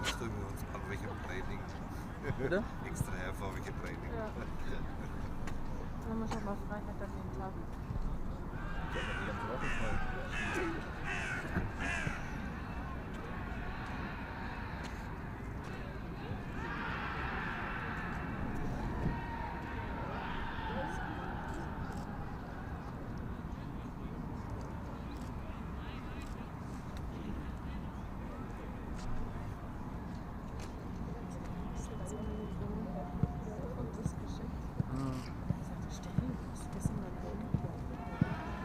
Das tun wir uns an welchem Training. Bitte? Extra hervorragende Training. Ja. Dann muss ich mal Freitag dann den Tag. Die ganze Woche frei.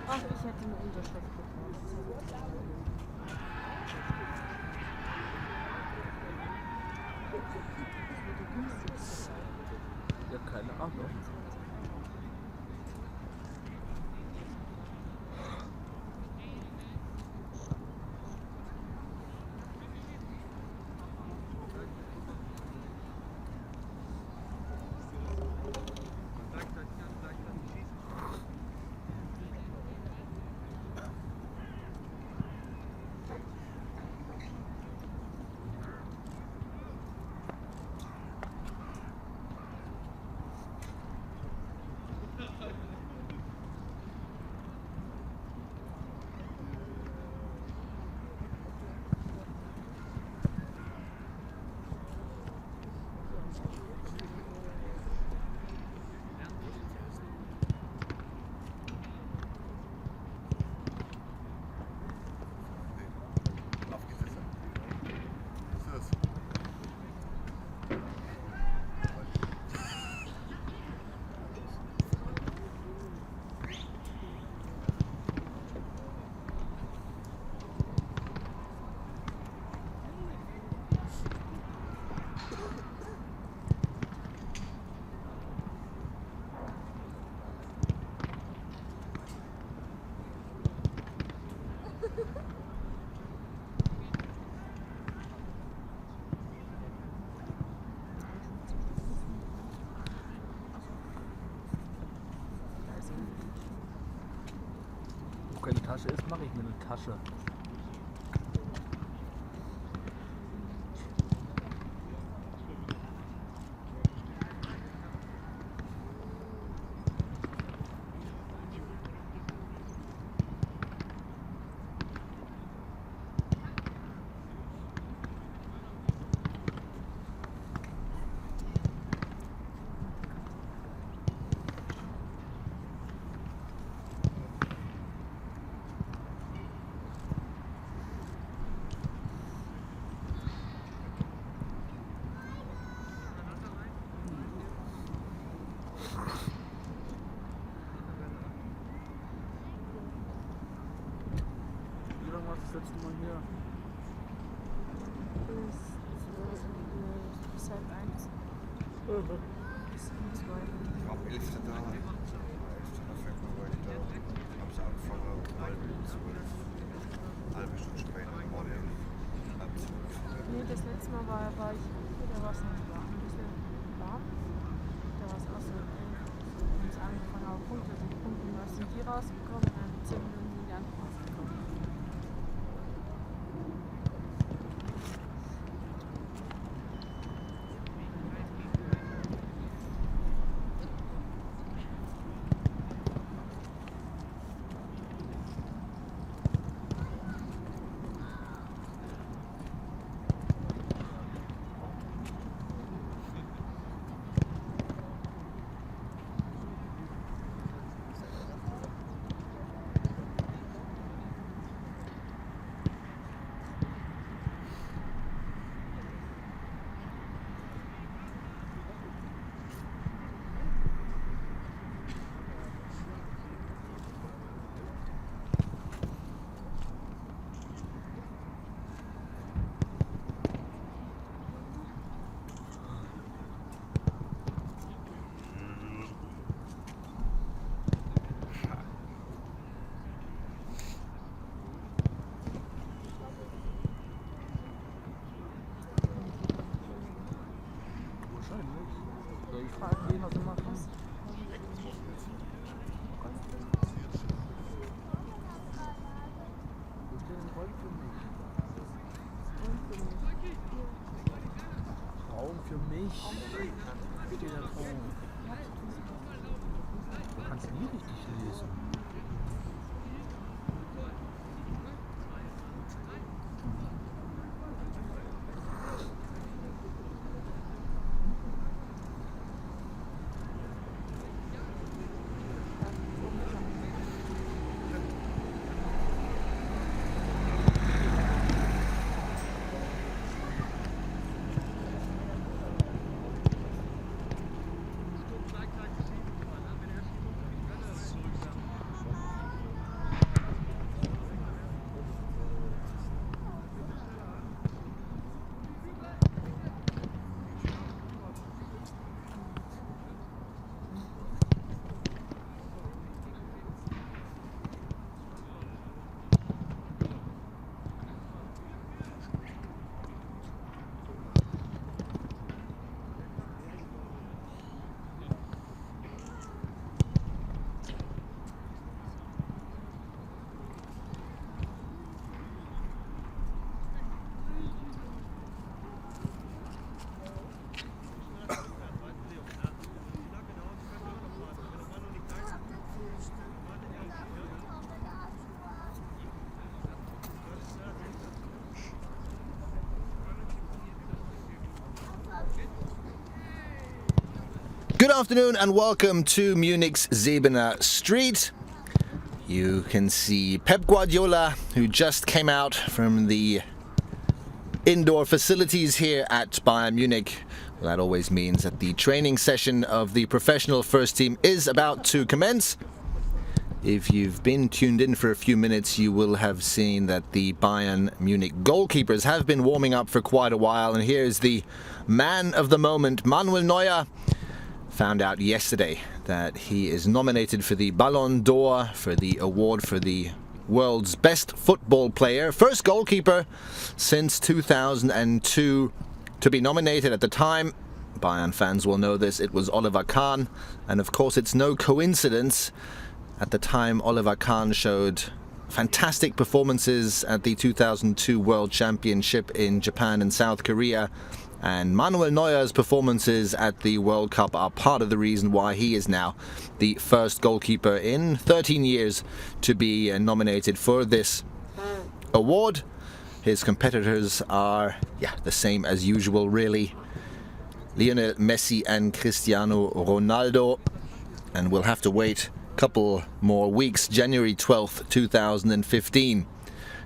Ach, ich hätte eine Unterschrift bekommen. Ja, keine Ahnung. Tasche ist, mache ich mir eine Tasche. Wie lange warst du das letzte Mal hier? Bis halb eins. Bis um 2. Ich war am 11. da. Am 11. November war ich da. Hab's angefangen um halb 12. Halbe Stunde später war der halb 12. Nee, das letzte Mal war ich hier, da war es noch warm. Ein bisschen warm. Da war es auch so, wenn es angefangen hat, Punkte sind die rausgekommen und dann 10 Minuten sind die anderen rausgekommen. Wahrscheinlich. Soll ich fragen, wen was er machen? Wo steht denn Raum für mich? Raum für mich? Wo steht der Raum? Du kannst nie richtig lesen. Good afternoon and welcome to Munich's Dezember street. You can see Pep Guardiola, who just came out from the indoor facilities here at Bayern Munich. Well, that always means that the training session of the professional first team is about to commence. If you've been tuned in for a few minutes, you will have seen that the Bayern Munich goalkeepers have been warming up for quite a while. And here's the man of the moment, Manuel Neuer. Found out yesterday that he is nominated for the Ballon d'Or, for the award for the world's best football player. First goalkeeper since 2002 to be nominated. At the time, Bayern fans will know this, it was Oliver Kahn. And of course, it's no coincidence. At the time, Oliver Kahn showed fantastic performances at the 2002 World Championship in Japan and South Korea. And Manuel Neuer's performances at the World Cup are part of the reason why he is now the first goalkeeper in 13 years to be nominated for this award. His competitors are, the same as usual, really. Lionel Messi and Cristiano Ronaldo. And we'll have to wait a couple more weeks, January 12th, 2015,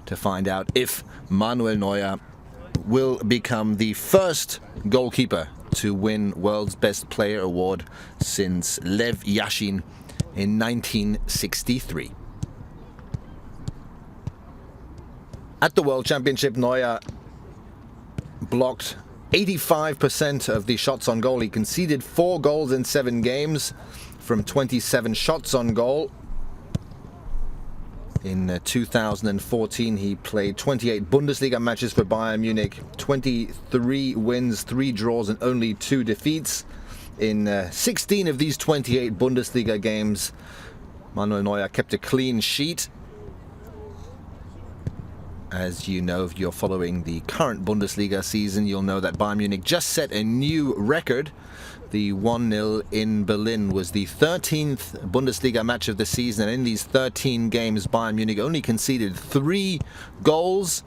to find out if Manuel Neuer will become the first goalkeeper to win World's Best Player award since Lev Yashin in 1963. At the World Championship, Neuer blocked 85% of the shots on goal. He conceded 4 goals in 7 games from 27 shots on goal. In 2014, he played 28 Bundesliga matches for Bayern Munich, 23 wins, 3 draws and only 2 defeats. In 16 of these 28 Bundesliga games, Manuel Neuer kept a clean sheet. As you know, if you're following the current Bundesliga season, you'll know that Bayern Munich just set a new record. The 1-0 in Berlin was the 13th Bundesliga match of the season, and in these 13 games, Bayern Munich only conceded 3 goals.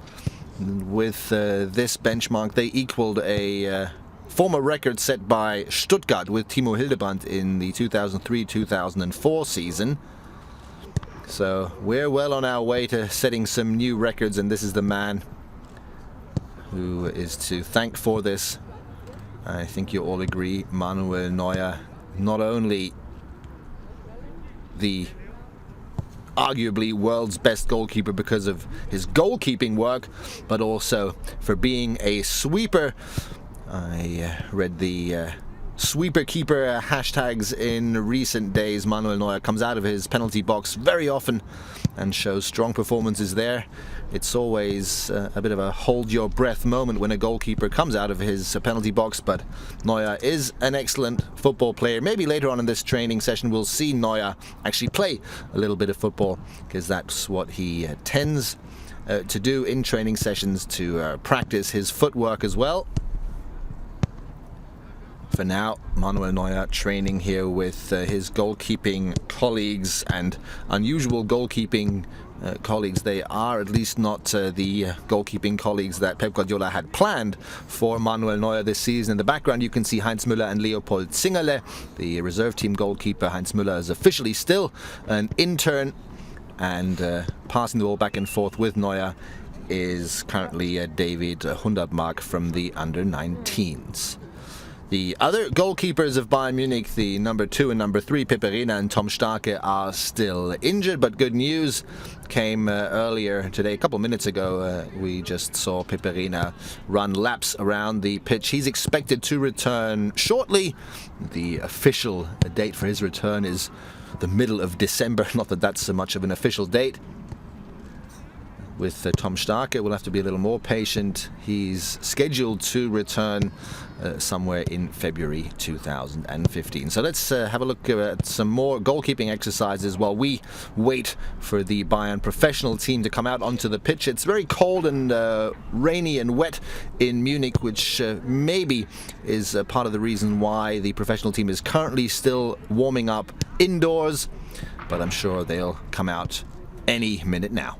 With this benchmark, they equaled a former record set by Stuttgart with Timo Hildebrand in the 2003-2004 season. So we're well on our way to setting some new records, and this is the man who is to thank for this. I think you all agree, Manuel Neuer, not only the arguably world's best goalkeeper because of his goalkeeping work, but also for being a sweeper. I read the sweeper keeper hashtags in recent days. Manuel Neuer comes out of his penalty box very often and shows strong performances there. It's always a bit of a hold your breath moment when a goalkeeper comes out of his penalty box, but Neuer is an excellent football player. Maybe later on in this training session we'll see Neuer actually play a little bit of football, because that's what he tends to do in training sessions, to practice his footwork as well. For now, Manuel Neuer training here with his goalkeeping colleagues, and unusual goalkeeping colleagues. They are at least not the goalkeeping colleagues that Pep Guardiola had planned for Manuel Neuer this season. In the background you can see Heinz Müller and Leopold Zingerle. The reserve team goalkeeper Heinz Müller is officially still an intern, and passing the ball back and forth with Neuer is currently David Hundertmark from the under-19s. The other goalkeepers of Bayern Munich, the number 2 and number 3, Peperina and Tom Starke, are still injured, but good news came earlier today. A couple minutes ago, we just saw Peperina run laps around the pitch. He's expected to return shortly. The official date for his return is the middle of December. Not that that's so much of an official date. With Tom Starke, we'll have to be a little more patient. He's scheduled to return somewhere in February 2015. So let's have a look at some more goalkeeping exercises while we wait for the Bayern professional team to come out onto the pitch. It's very cold and rainy and wet in Munich, which maybe is part of the reason why the professional team is currently still warming up indoors, but I'm sure they'll come out any minute now.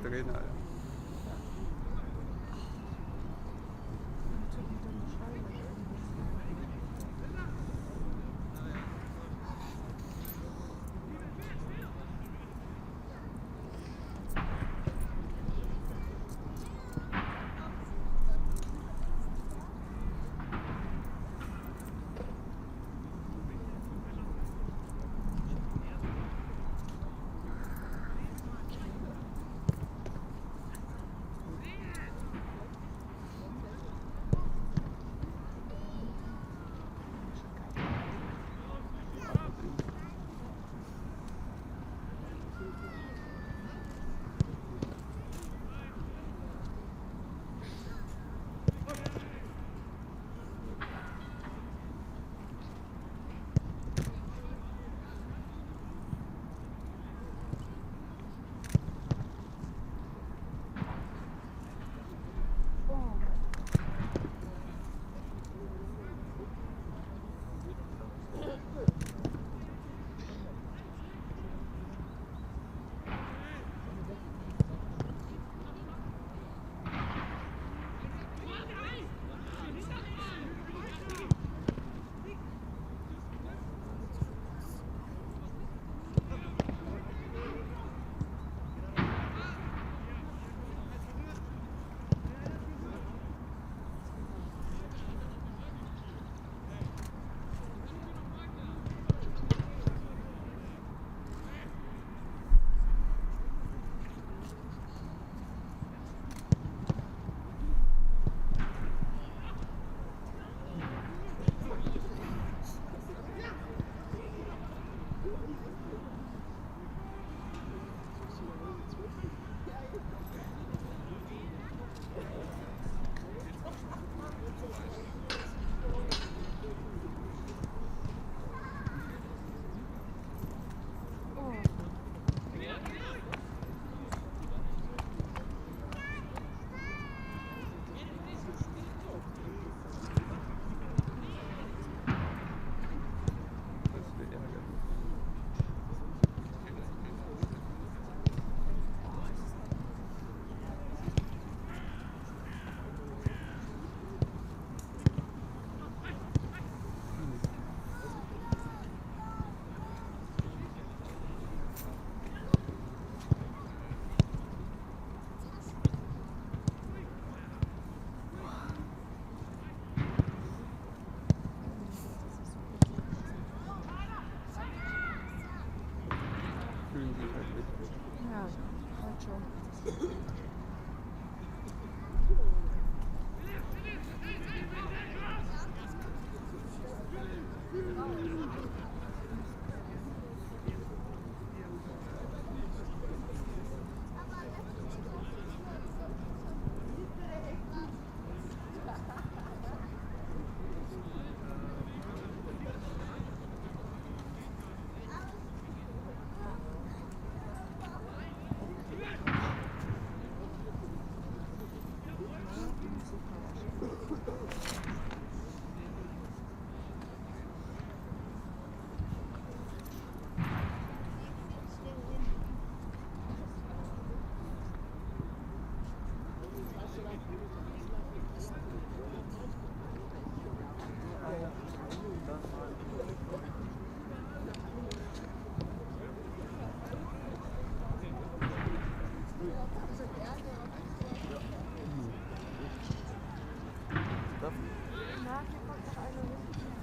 Trainer. Ja.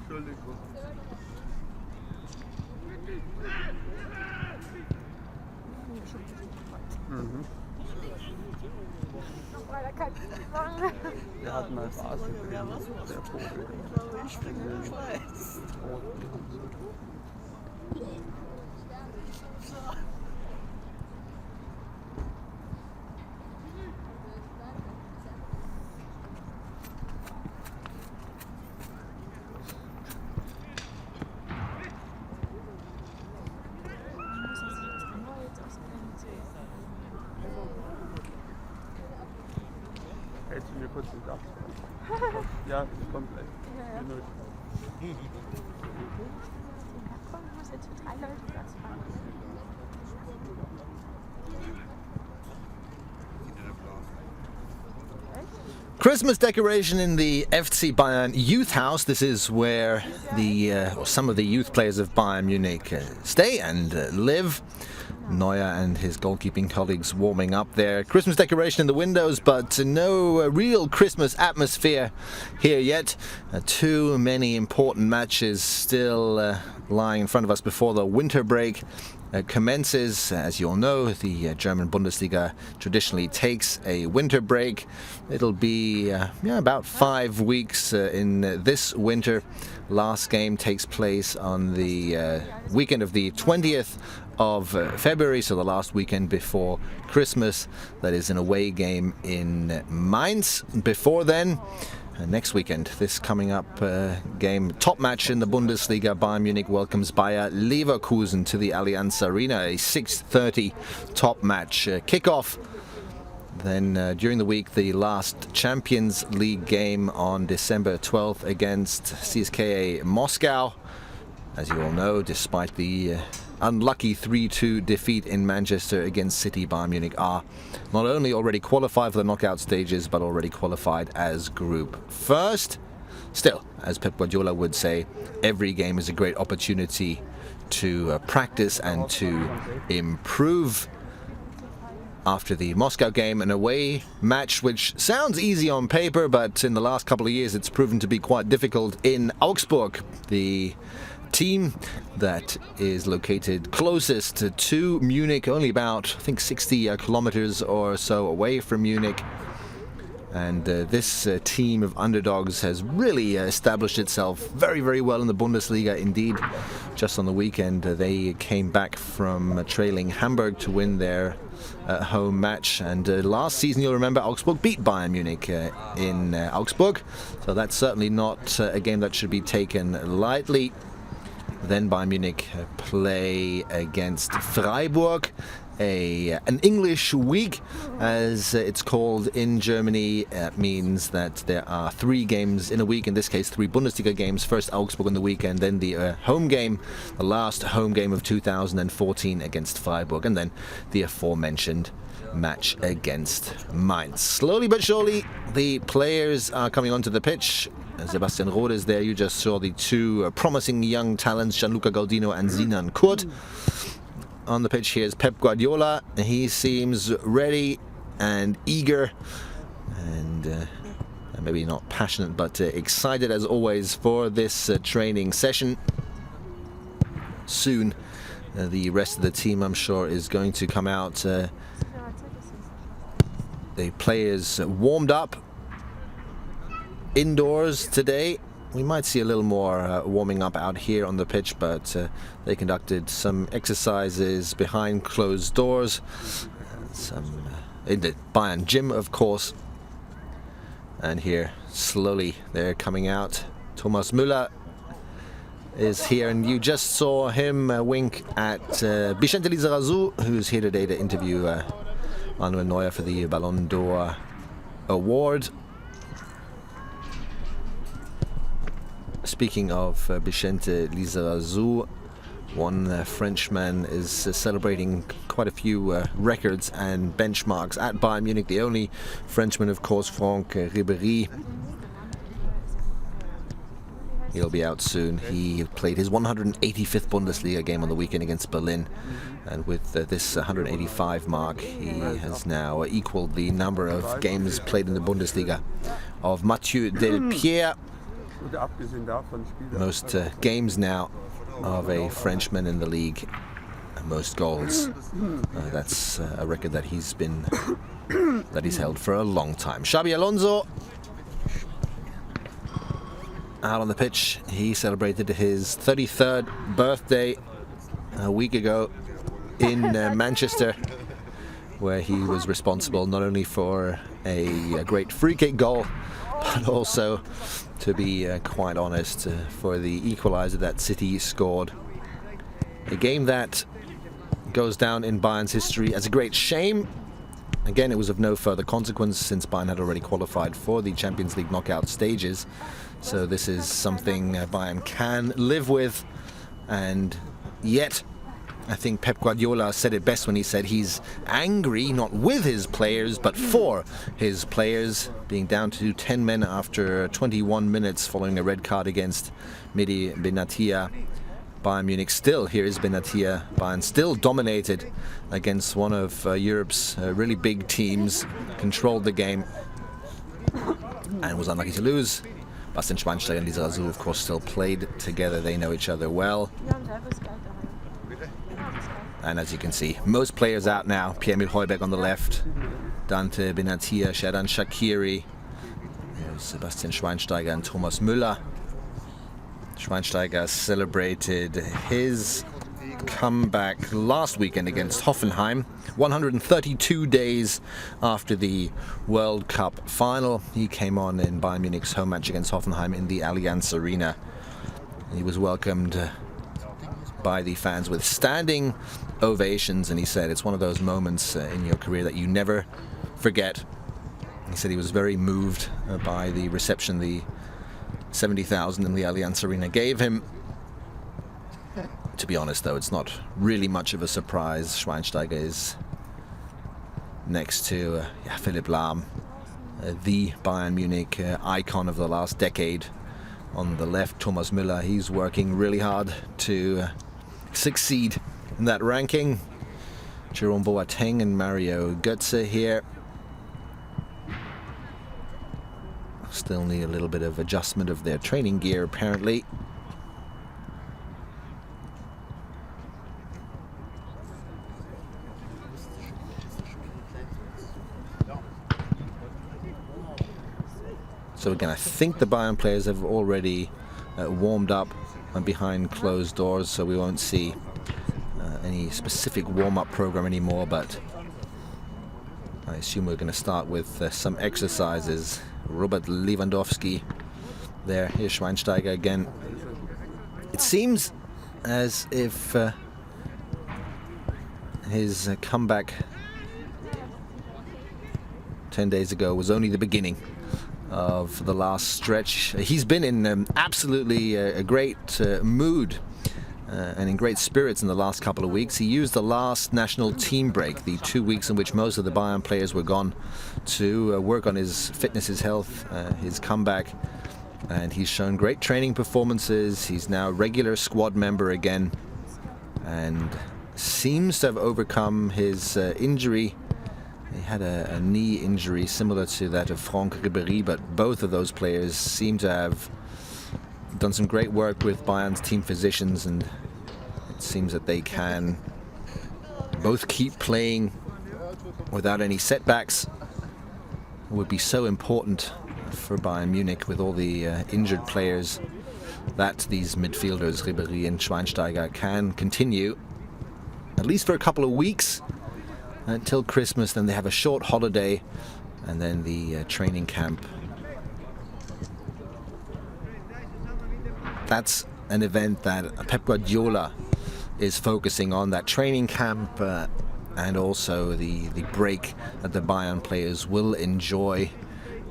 Entschuldigung. Mhm. Noch weiter kann ich nicht machen. Wir hatten mal Basel, der Vogel. Ich bin in der Schweiz. Hältst du mir kurz den Dach? Ja, ich komme gleich. Ja, ja. Minute. Komm, ich muss jetzt für 3 Leute Platz machen. Christmas decoration in the FC Bayern youth house. This is where some of the youth players of Bayern Munich stay and live. Neuer and his goalkeeping colleagues warming up there. Christmas decoration in the windows, but no real Christmas atmosphere here yet. Too many important matches still lying in front of us before the winter break commences. As you all know, the German Bundesliga traditionally takes a winter break. It'll be about 5 weeks in this winter. Last game takes place on the weekend of the 20th of February, so the last weekend before Christmas. That is an away game in Mainz. Before then, next weekend, this coming up game, top match in the Bundesliga, Bayern Munich welcomes Bayer Leverkusen to the Allianz Arena, a 6:30 top match kickoff. Then during the week, the last Champions League game on December 12th against CSKA Moscow. As you all know, despite the unlucky 3-2 defeat in Manchester against City, Bayern Munich are not only already qualified for the knockout stages, but already qualified as group first. Still, as Pep Guardiola would say, every game is a great opportunity to practice and to improve. After the Moscow game, an away match which sounds easy on paper, but in the last couple of years it's proven to be quite difficult in Augsburg, the team that is located closest to Munich, only about, I think, 60 kilometers or so away from Munich. And this team of underdogs has really established itself very, very well in the Bundesliga. Indeed, just on the weekend, they came back from trailing Hamburg to win their home match. And last season, you'll remember, Augsburg beat Bayern Munich in Augsburg. So that's certainly not a game that should be taken lightly. Then Bayern Munich play against Freiburg, an English week, as it's called in Germany. Means that there are 3 games in a week, in this case 3 Bundesliga games. First Augsburg on the weekend, then the home game, the last home game of 2014 against Freiburg, and then the aforementioned match against Mainz. Slowly but surely, the players are coming onto the pitch. Sebastian Rode is there. You just saw the 2 promising young talents, Gianluca Gaudino and Sinan Kurt. On the pitch here is Pep Guardiola. He seems ready and eager and maybe not passionate, but excited as always for this training session. Soon the rest of the team, I'm sure, is going to come out. The players warmed up indoors today. We might see a little more warming up out here on the pitch, but they conducted some exercises behind closed doors, some in the Bayern gym, of course. And here, slowly, they're coming out. Thomas Müller is here, and you just saw him wink at Bicente Lizarazu, who's here today to interview Manuel Neuer for the Ballon d'Or award. Speaking of Bicente Lizarazu, one Frenchman is celebrating quite a few records and benchmarks at Bayern Munich. The only Frenchman, of course, Franck Ribéry. He'll be out soon. He played his 185th Bundesliga game on the weekend against Berlin. And with this 185 mark, he has now equaled the number of games played in the Bundesliga of Mathieu Delpierre. Most games now of a Frenchman in the league, most goals. That's a record that he's held for a long time. Xabi Alonso out on the pitch. He celebrated his 33rd birthday a week ago in Manchester, where he was responsible not only for a great free kick goal, but also, to be quite honest, for the equaliser that City scored. A game that goes down in Bayern's history as a great shame. Again, it was of no further consequence since Bayern had already qualified for the Champions League knockout stages. So this is something Bayern can live with, and yet I think Pep Guardiola said it best when he said he's angry, not with his players, but for his players, being down to 10 men after 21 minutes following a red card against Mehdi Benatia. Bayern Munich still, here is Benatia, Bayern still dominated against one of Europe's really big teams, controlled the game and was unlucky to lose. Bastian Schweinsteiger and Lisa Razou, of course, still played together. They know each other well. And as you can see, most players out now. Pierre-Emil Heuberg on the left, Dante Benatia, Xherdan Shaqiri, Sebastian Schweinsteiger and Thomas Müller. Schweinsteiger celebrated his comeback last weekend against Hoffenheim, 132 days after the World Cup final. He came on in Bayern Munich's home match against Hoffenheim in the Allianz Arena. He was welcomed by the fans with standing ovations, and he said it's one of those moments in your career that you never forget. He said he was very moved by the reception the 70,000 in the Allianz Arena gave him. To be honest, though, it's not really much of a surprise. Schweinsteiger is next to Philipp Lahm, the Bayern Munich icon of the last decade. On the left, Thomas Müller, he's working really hard to succeed in that ranking. Jerome Boateng and Mario Götze here. Still need a little bit of adjustment of their training gear, apparently. So again, I think the Bayern players have already warmed up behind closed doors, so we won't see any specific warm-up program anymore, but I assume we're going to start with some exercises. Robert Lewandowski there, here's Schweinsteiger again. It seems as if his comeback 10 days ago was only the beginning of the last stretch. He's been in absolutely a great mood and in great spirits in the last couple of weeks. He used the last national team break, the 2 weeks in which most of the Bayern players were gone, to work on his fitness, his health, his comeback. And he's shown great training performances. He's now a regular squad member again and seems to have overcome his injury. He had a knee injury similar to that of Franck Ribéry, but both of those players seem to have done some great work with Bayern's team physicians, and it seems that they can both keep playing without any setbacks. It would be so important for Bayern Munich with all the injured players that these midfielders, Ribéry and Schweinsteiger, can continue at least for a couple of weeks until Christmas. Then they have a short holiday and then the training camp. That's an event that Pep Guardiola is focusing on, that training camp and also the break that the Bayern players will enjoy.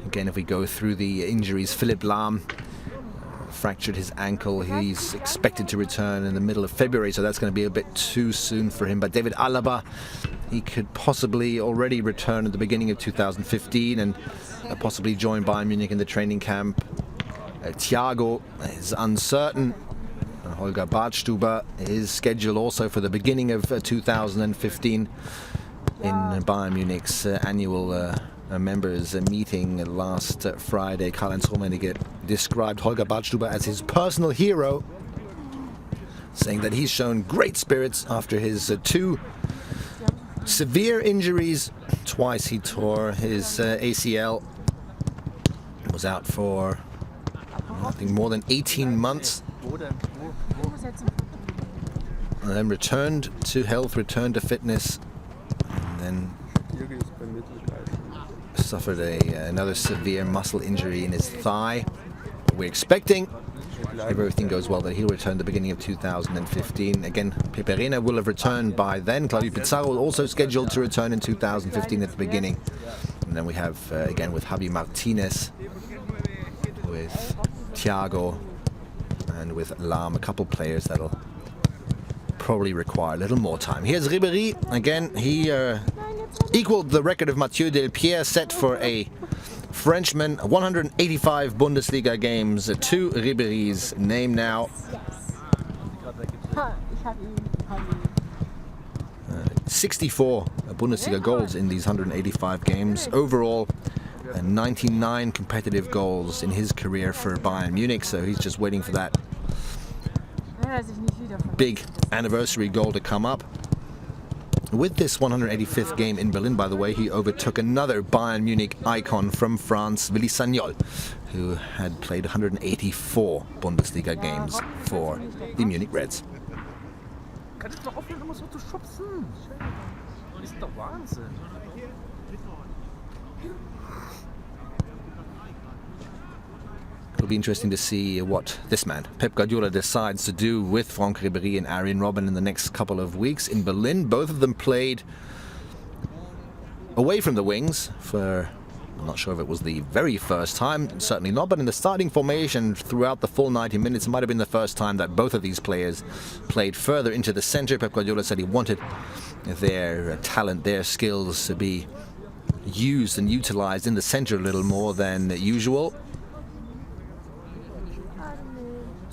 Again, if we go through the injuries, Philipp Lahm fractured his ankle. He's expected to return in the middle of February, so that's going to be a bit too soon for him. But David Alaba, he could possibly already return at the beginning of 2015 and possibly join Bayern Munich in the training camp. Thiago is uncertain. Holger Badstuber is scheduled also for the beginning of 2015 in Bayern Munich's annual members meeting last Friday. Karl-Heinz Rummenigge described Holger Badstuber as his personal hero, saying that he's shown great spirits after his two severe injuries. Twice he tore his ACL, was out for I think more than 18 months, and then returned to health, returned to fitness, and then suffered another severe muscle injury in his thigh. We're expecting, if everything goes well, that he'll return at the beginning of 2015. Again, Pepe Reina will have returned by then. Claudio Pizarro also scheduled to return in 2015 at the beginning. And then we have, again, with Javi Martinez, with Thiago, and with Lahm, a couple players that'll probably require a little more time. Here's Ribéry again. He equaled the record of Mathieu Delpierre set for a Frenchman. 185 Bundesliga games to Ribéry's name now. 64 Bundesliga goals in these 185 games. Overall, 99 competitive goals in his career for Bayern Munich, so he's just waiting for that big anniversary goal to come up. With this 185th game in Berlin, by the way, he overtook another Bayern Munich icon from France, Willy Sagnol, who had played 184 Bundesliga games for the Munich Reds. Kannst du doch aufhören, immer so zu schubsen? Das ist doch Wahnsinn. It'll be interesting to see what this man, Pep Guardiola, decides to do with Franck Ribéry and Arjen Robben in the next couple of weeks in Berlin. Both of them played away from the wings for, I'm not sure if it was the very first time, certainly not, but in the starting formation throughout the full 90 minutes, it might have been the first time that both of these players played further into the center. Pep Guardiola said he wanted their talent, their skills to be used and utilized in the center a little more than usual.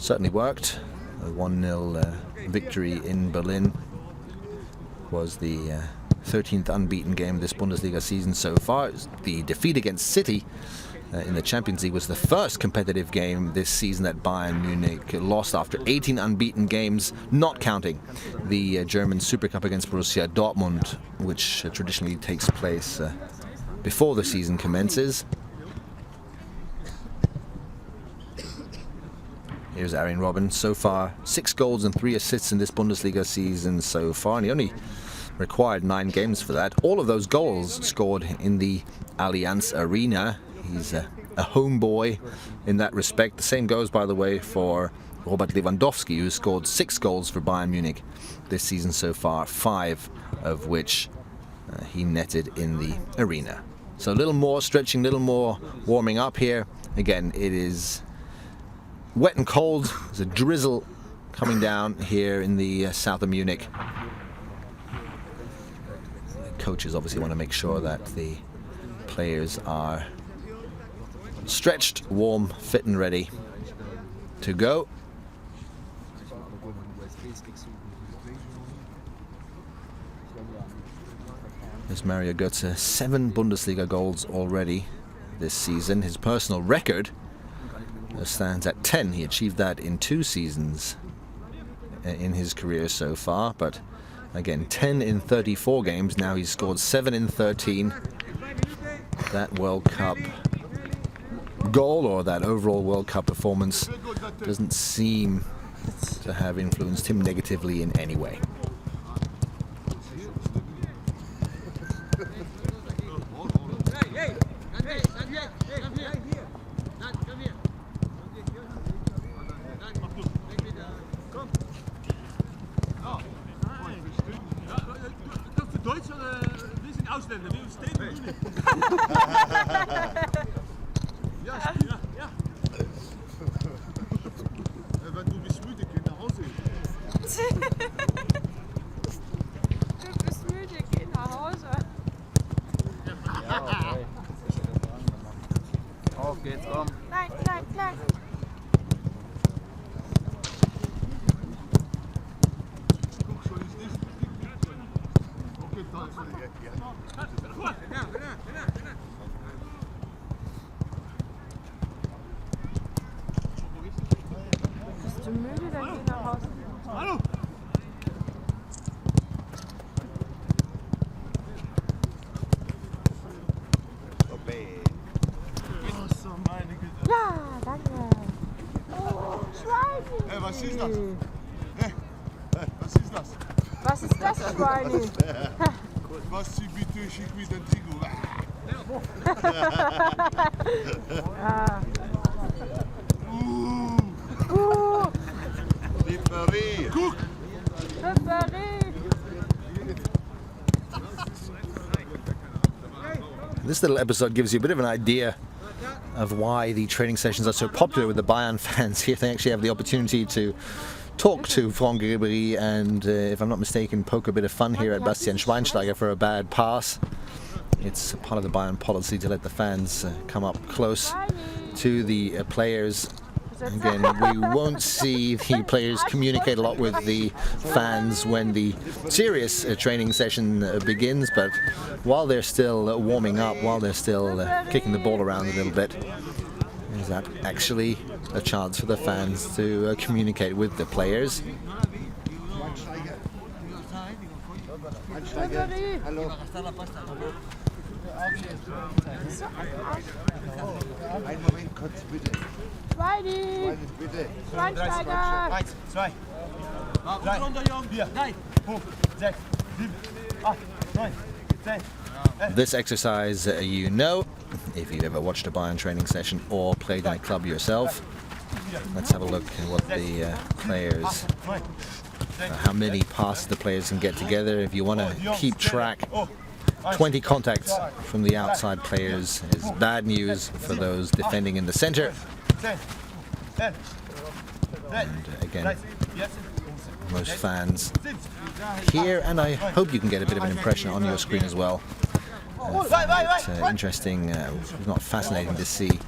Certainly worked. A 1-0 victory in Berlin was the 13th unbeaten game of this Bundesliga season so far. The defeat against City in the Champions League was the first competitive game this season that Bayern Munich lost after 18 unbeaten games, not counting the German Super Cup against Borussia Dortmund, which traditionally takes place before the season commences. Here's Arjen Robben. So far, 6 goals and 3 assists in this Bundesliga season so far, and he only required 9 games for that. All of those goals scored in the Allianz Arena. He's a homeboy in that respect. The same goes, by the way, for Robert Lewandowski, who scored 6 goals for Bayern Munich this season so far, 5 of which he netted in the arena. So a little more stretching, a little more warming up here. Again, it is wet and cold. There's a drizzle coming down here in the south of Munich. The coaches obviously want to make sure that the players are stretched, warm, fit and ready to go. There's Mario Götze, 7 Bundesliga goals already this season. His personal record stands at 10. He achieved that in 2 seasons in his career so far, but again, 10 in 34 games. Now he's scored 7 in 13. That World Cup goal, or that overall World Cup performance, doesn't seem to have influenced him negatively in any way. Was ist das? Was ist das? Was ist das, Schweini? Was sie bitte, schick mir den Tigo. Ribéry. Guck! Ribéry! This little episode gives you a bit of an idea of why the training sessions are so popular with the Bayern fans here. They actually have the opportunity to talk to Franck Ribéry and, if I'm not mistaken, poke a bit of fun here at Bastian Schweinsteiger for a bad pass. It's part of the Bayern policy to let the fans come up close to the players. Again, we won't see the players communicate a lot with the fans when the serious training session begins, but while they're still warming up, while they're still kicking the ball around a little bit, is that actually a chance for the fans to communicate with the players. Einen Moment kurz, bitte. Schweini! Bitte. Schweinsteiger! 1, 2, 3, 4, 5, 6, 7, 8, 9, 10. This exercise you know, if you've ever watched a Bayern training session or played in a club yourself. Let's have a look at what the players, how many passes the players can get together. If you want to keep track, 20 contacts from the outside players is bad news for those defending in the center. And again, most fans here, and I hope you can get a bit of an impression on your screen as well. It's interesting, not fascinating to see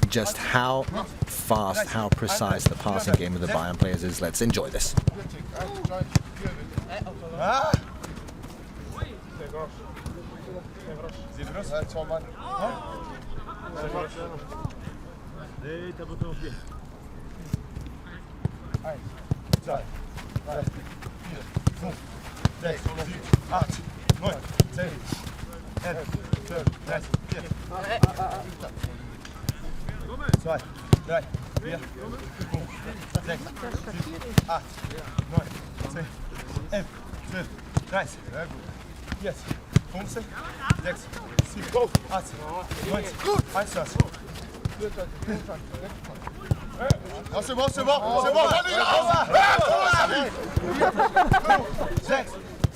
just how fast, how precise the passing game of the Bayern players is. Let's enjoy this. C'est bon, c'est bon, c'est bon, allez là, 6, 7,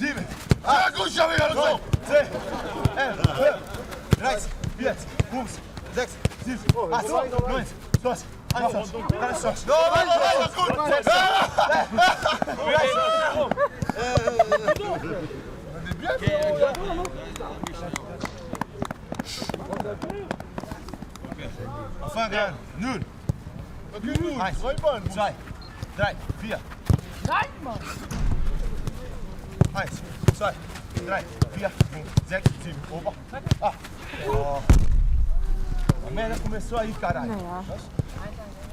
8, 9, 10, enfin, rein, 0. 1, 2, 3, 4, 1, 2, 3, 4, 5, 6, 7, opa. Ah. Oh. A merda começou aí, caralho. Naja.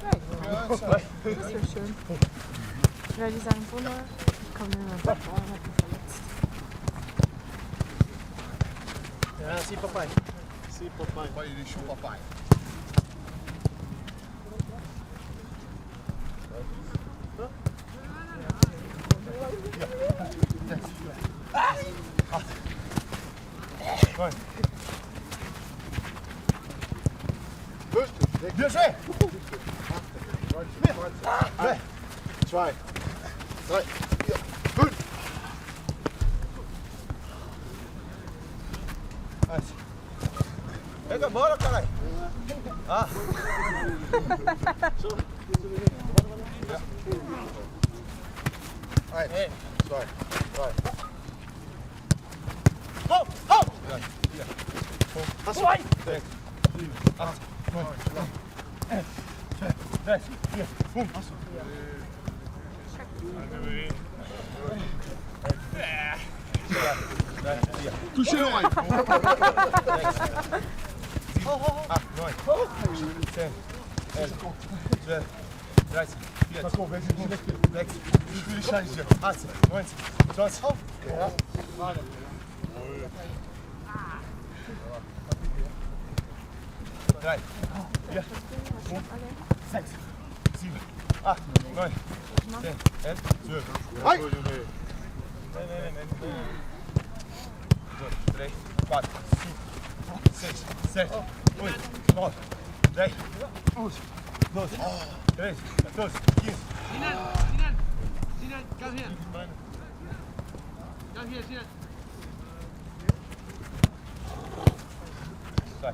Das wäre schön. Ich werde sagen, voller. Ich komme in meinen Papa, hat mich verletzt. Ja, sim, papai. Sim, papai. Pai, deixou papai. Bien joué! 2, 3, 4, 5. Pega a bola, caralho! Ah! 1, 2, 3. Hop! Hop! 4, 5, 6, 7, 8, 9, 10, 11, 12, 13, 14, 15. Touchez l'oreille! 8, 9, 10, 11, 12, 13, 14, 15, 16, 18, 19, 20. Drei, 4, 5, 6, 7, 8, 9, 10, 11, 12. Hey! So, 3, 4, 5, 6, 7, 8, 9, 10, 11, 12, 13, 14, 15. Sinan, come here. Come here, Sinan. 2,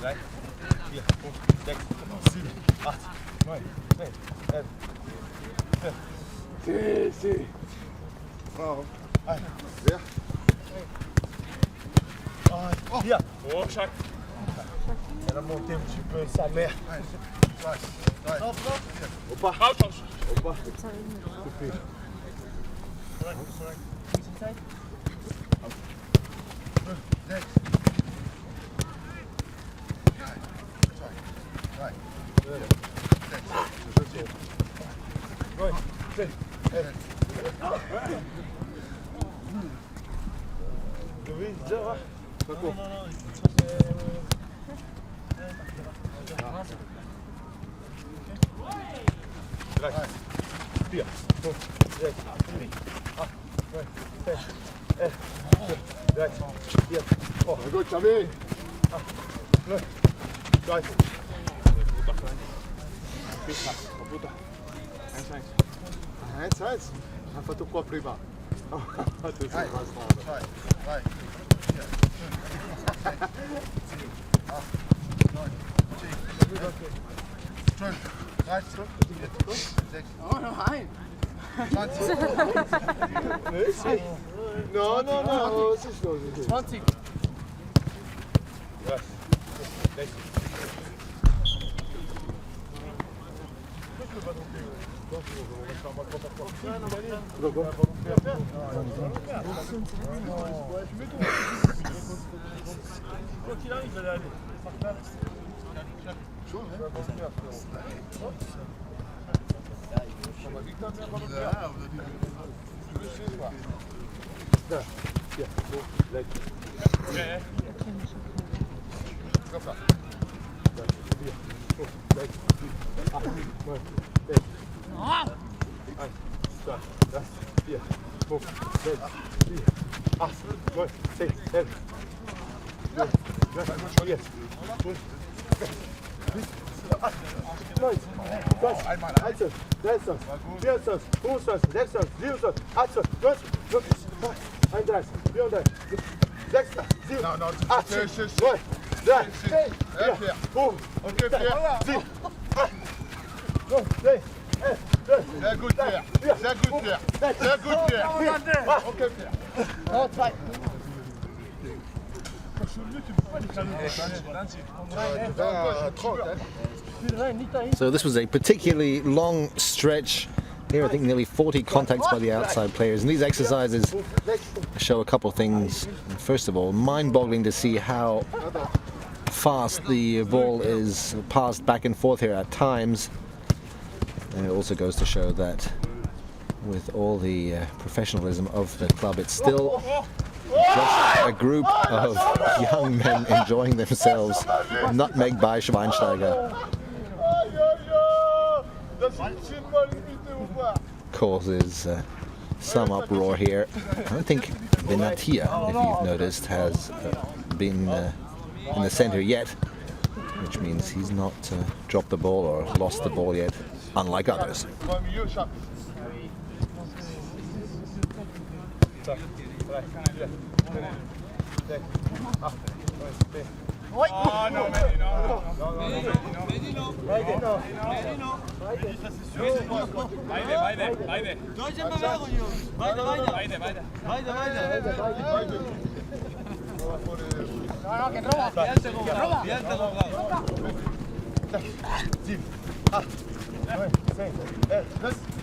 3, 4, 5, 6, 7, 8, 9, 10, 11, 12, Si. Bravo. Ein. Wer? Hier. Oh, Jacques. Ela montei um petit peu sa mère. 1, 2, 3. Opa. Opa. Gut, Camille. Eins, eins. Einfach tu qua prima. Das ist was. 2, 3, 4, 5, 7, 8, 9, 10, 11, 12, 13, 14, 16. Oh, noch ein. 20. No, was ist los? 20. Einmal. 13, 16, 14, 15, 16, 17, 18, 19, 20, 31, 34, 36, 7, 8, 9, 3, 4, 5, Okay, 6, Pierre. 7, 8, 9, 10, 11, 12, Sehr gut, Pierre. Sehr gut, Pierre. Sehr gut, Pierre. Okay, Pierre. So this was a particularly long stretch. Here I think nearly 40 contacts by the outside players, and these exercises show a couple of things. First of all, mind-boggling to see how fast the ball is passed back and forth here at times. And it also goes to show that with all the professionalism of the club, it's still just a group of young men enjoying themselves, nutmegged by Schweinsteiger. Causes some uproar here. I don't think Benatia, if you've noticed, has been in the center yet, which means he's not dropped the ball or lost the ball yet, unlike others. Oh, no, Medi, no. Beide. Deutsche Bewegung, Jungs. Beide. Sieben, 8, 9, 10, 11, 3, 4,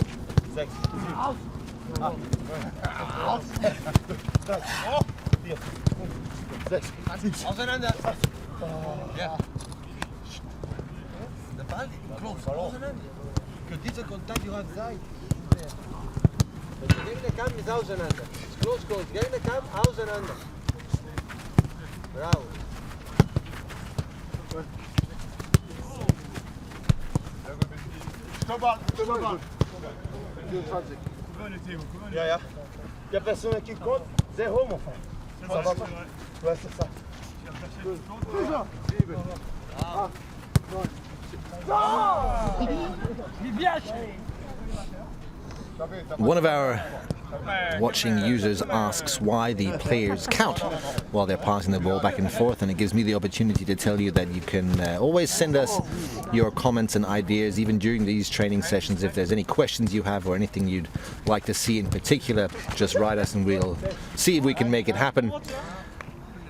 5, 6, 7, 8, 9, 4, 5, 6, 7. Auseinander. Ja. Der Ball close. Auseinander. Que dieser Kontakt you have side. Wenn du gegen den Kamm ist auseinander. Close. Gegen den Kamm auseinander. Bravo. Stopp an. 24. Ja. E a pressão aqui conta, zerrou, meu pai. Só vai pra essa. 7, 8, 9. One of our watching users asks why the players count while they're passing the ball back and forth, and it gives me the opportunity to tell you that you can always send us your comments and ideas even during these training sessions. If there's any questions you have or anything you'd like to see in particular, just write us and we'll see if we can make it happen.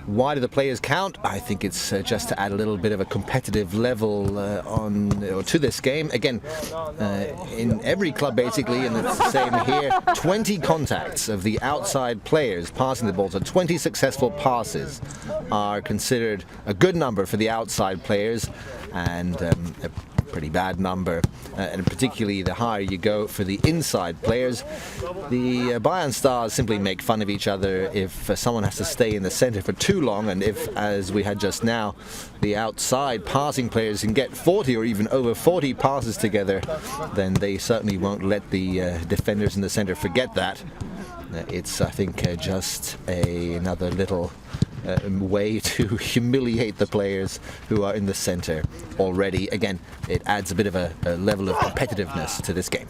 Why do the players count? I think it's just to add a little bit of a competitive level to this game. Again, in every club basically, and it's the same here, 20 contacts of the outside players passing the ball, so 20 successful passes are considered a good number for the outside players, and a pretty bad number, and particularly the higher you go for the inside players. The Bayern stars simply make fun of each other if someone has to stay in the center for too long, and if, as we had just now, the outside passing players can get 40 or even over 40 passes together, then they certainly won't let the defenders in the center forget that. It's, I think, just another little way to humiliate the players who are in the center already. Again, it adds a bit of a level of competitiveness to this game.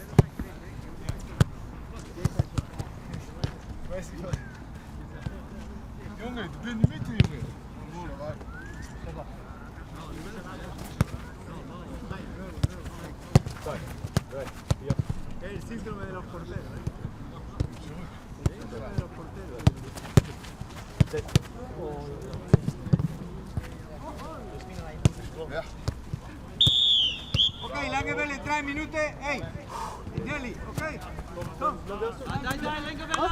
Okay, Länge Welle, 3 Minuten, hey, Nelly, okay, komm. Länge Welle,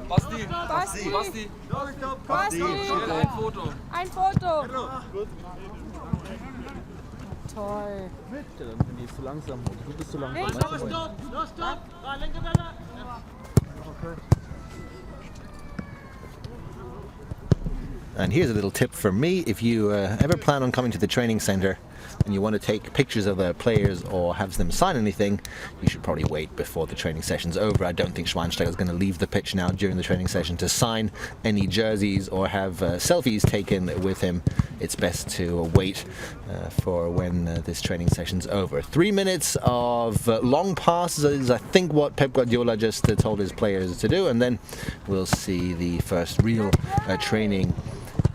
Basti, Basti, Basti, ein Foto. Ein Foto. Toll. Die ist zu langsam. Du bist zu langsam. Stopp, Länge Welle. Okay. And here's a little tip from me. If you ever plan on coming to the training center and you want to take pictures of the players or have them sign anything, you should probably wait before the training session's over. I don't think Schweinsteiger is going to leave the pitch now during the training session to sign any jerseys or have selfies taken with him. It's best to wait for when this training session's over. 3 minutes of long passes is, I think, what Pep Guardiola just told his players to do, and then we'll see the first real training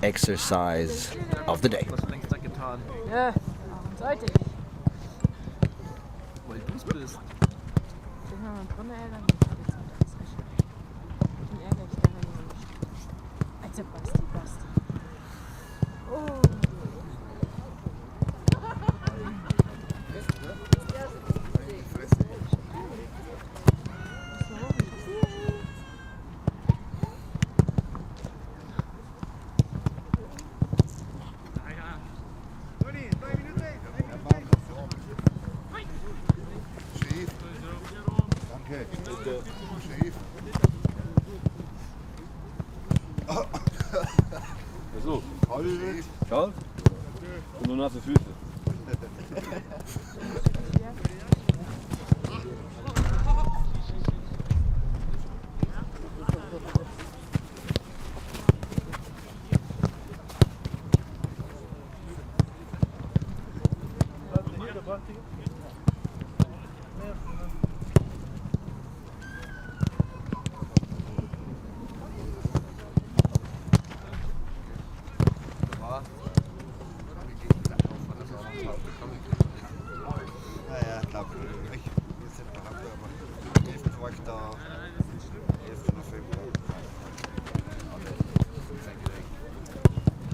exercise of the day. Was du längst da getan? Ja, warum sollte ich? Weil du es bist. Wenn man Brille hält, dann geht es wieder. Das ist geschafft. Ich ärgere mich daran nicht. Also Basti. Oh. So, kalt und nur nasse Füße.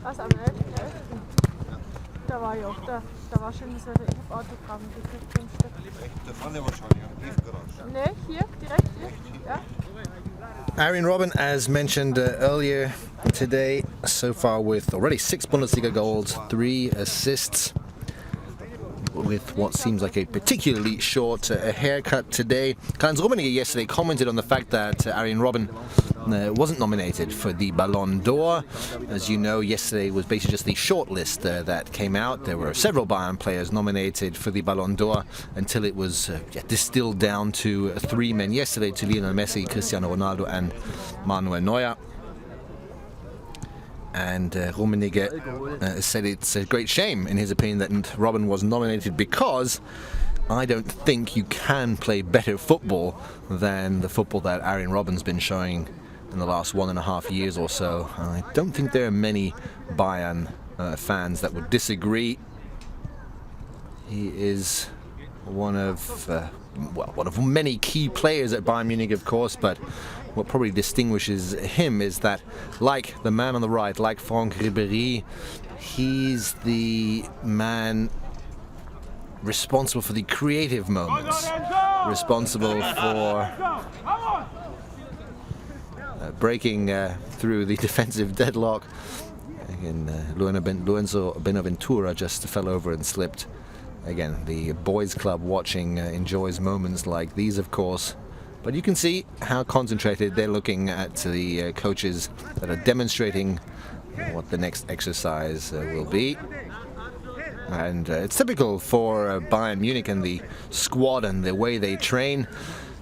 Was, am 11.11.? Da war ich auch da. Da war schon so ein Autogramm gekriegt, 5 Stück. Da vorne wahrscheinlich, am Briefgarage. Ne, hier, direkt hier. Ja. Arjen Robben, as mentioned earlier today, so far with already 6 Bundesliga goals, 3 assists, with what seems like a particularly short haircut today. Karl-Heinz Rummenigge yesterday commented on the fact that Arjen Robben wasn't nominated for the Ballon d'Or. As you know, yesterday was basically just the short list that came out. There were several Bayern players nominated for the Ballon d'Or until it was distilled down to 3 men yesterday, to Lionel Messi, Cristiano Ronaldo and Manuel Neuer. And Rummenigge said it's a great shame, in his opinion, that Robben was nominated because I don't think you can play better football than the football that Arjen Robben's been showing in the last 1.5 years or so. I don't think there are many Bayern fans that would disagree. He is one of many key players at Bayern Munich, of course, but what probably distinguishes him is that, like the man on the right, like Franck Ribéry, he's the man responsible for the creative moments, responsible for breaking through the defensive deadlock. Again, Lorenzo Benaventura just fell over and slipped. Again, the boys club watching enjoys moments like these, of course, but you can see how concentrated they're looking at the coaches that are demonstrating what the next exercise will be. And it's typical for Bayern Munich and the squad and the way they train.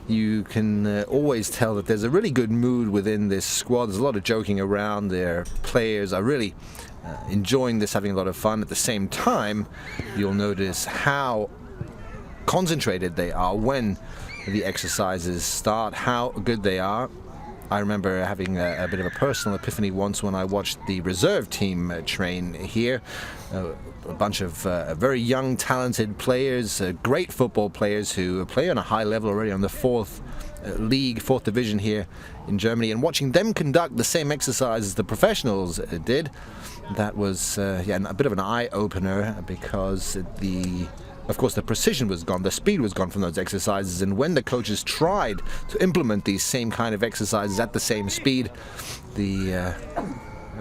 You can always tell that there's a really good mood within this squad. There's a lot of joking around. Their players are really enjoying this, having a lot of fun. At the same time, you'll notice how concentrated they are when the exercises start, how good they are. I remember having a bit of a personal epiphany once when I watched the reserve team train here. A bunch of very young, talented players, great football players who play on a high level already on the fourth division here in Germany. And watching them conduct the same exercise as the professionals did, that was a bit of an eye-opener, because of course, the precision was gone, the speed was gone from those exercises, and when the coaches tried to implement these same kind of exercises at the same speed, the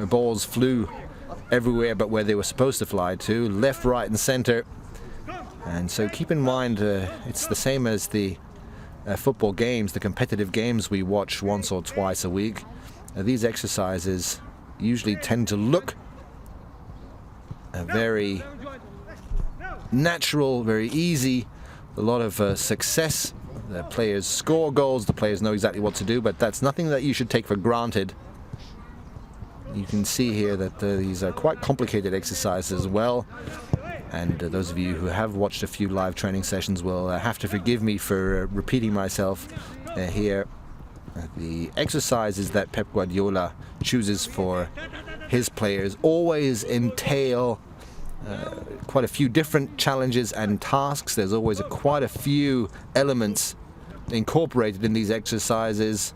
balls flew everywhere but where they were supposed to fly to, left, right and center. And so keep in mind, it's the same as the football games, the competitive games we watch once or twice a week. These exercises usually tend to look very natural, very easy, a lot of success. The players score goals, the players know exactly what to do, but that's nothing that you should take for granted. You can see here that these are quite complicated exercises as well, and those of you who have watched a few live training sessions will have to forgive me for repeating myself here. The exercises that Pep Guardiola chooses for his players always entail quite a few different challenges and tasks. There's always quite a few elements incorporated in these exercises.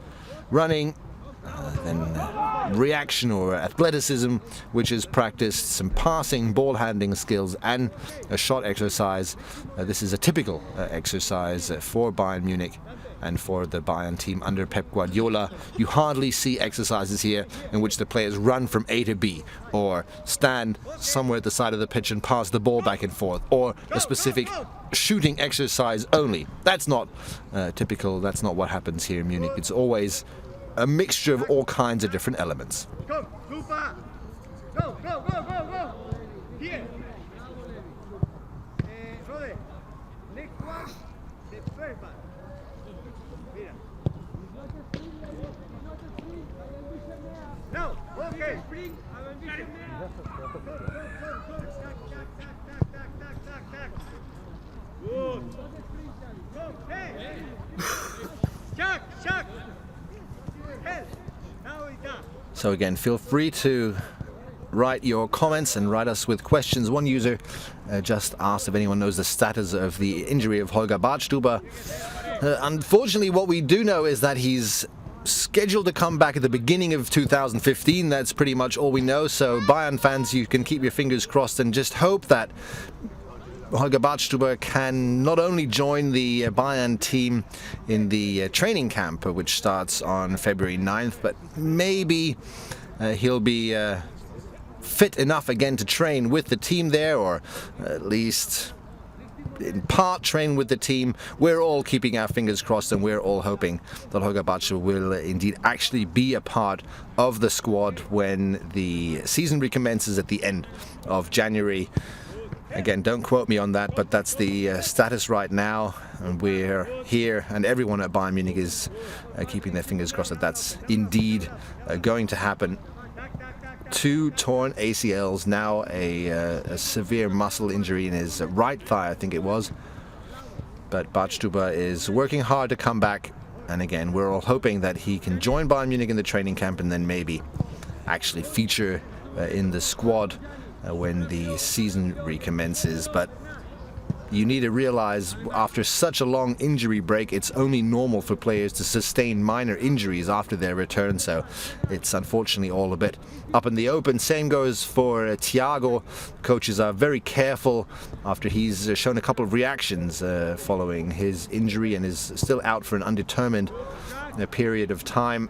Running, then reaction or athleticism, which is practiced, some passing, ball handling skills, and a shot exercise. This is a typical exercise for Bayern Munich and for the Bayern team under Pep Guardiola. You hardly see exercises here in which the players run from A to B, or stand somewhere at the side of the pitch and pass the ball back and forth, or a specific shooting exercise only. That's not typical, that's not what happens here in Munich. It's always a mixture of all kinds of different elements. Go, super! Go, go, go, go, go! Here! Rode, next one, the first one. Mira. No, okay. Good. Go, hey! Chuck, Chuck! So again, feel free to write your comments and write us with questions. One user just asked if anyone knows the status of the injury of Holger Badstuber. Unfortunately, what we do know is that he's scheduled to come back at the beginning of 2015. That's pretty much all we know. So Bayern fans, you can keep your fingers crossed and just hope that Holger Badstuber can not only join the Bayern team in the training camp, which starts on February 9th, but maybe he'll be fit enough again to train with the team there, or at least in part train with the team. We're all keeping our fingers crossed, and we're all hoping that Holger Badstuber will indeed actually be a part of the squad when the season recommences at the end of January. Again, don't quote me on that, but that's the status right now, and we're here, and everyone at Bayern Munich is keeping their fingers crossed that that's indeed going to happen. 2 torn ACLs, now a severe muscle injury in his right thigh, I think it was. But Badstuber is working hard to come back. And again, we're all hoping that he can join Bayern Munich in the training camp and then maybe actually feature in the squad when the season recommences. But you need to realize after such a long injury break, it's only normal for players to sustain minor injuries after their return. So it's unfortunately all a bit up in the open. Same goes for Thiago. Coaches are very careful after he's shown a couple of reactions following his injury and is still out for an undetermined period of time.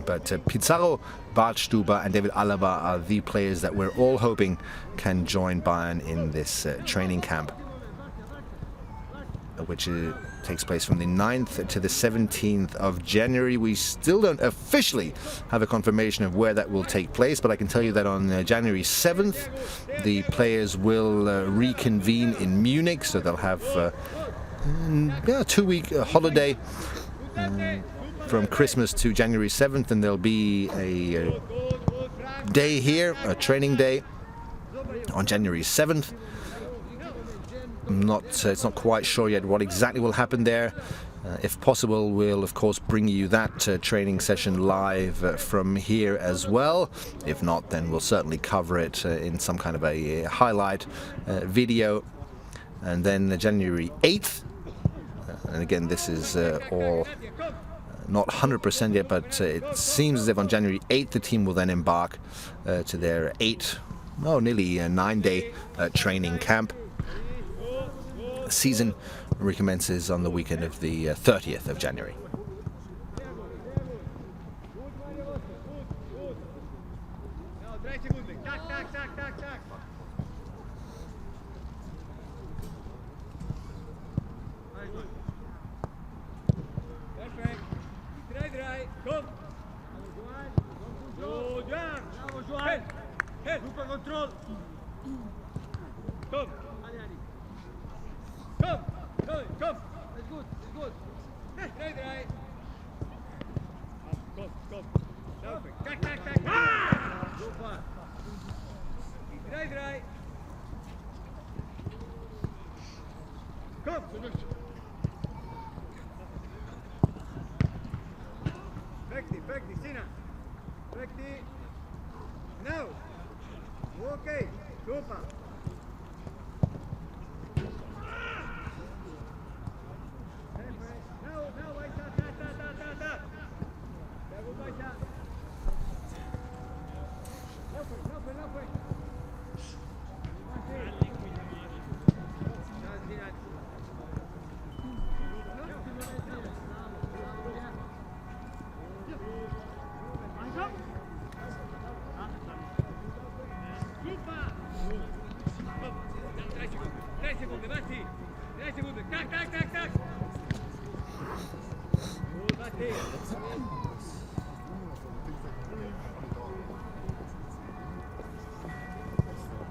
But Pizarro, Badstuber and David Alaba are the players that we're all hoping can join Bayern in this training camp, which takes place from the 9th to the 17th of January. We still don't officially have a confirmation of where that will take place, but I can tell you that on January 7th, the players will reconvene in Munich, so they'll have a 2-week holiday from Christmas to January 7th, and there'll be a day here, a training day on January 7th. It's not quite sure yet what exactly will happen there. If possible, we'll of course bring you that training session live from here as well. If not, then we'll certainly cover it in some kind of a highlight video. And then January 8th, and again this is all not 100% yet, but it seems as if on January 8th the team will then embark to their nearly 9-day training camp. Season recommences on the weekend of the 30th of January.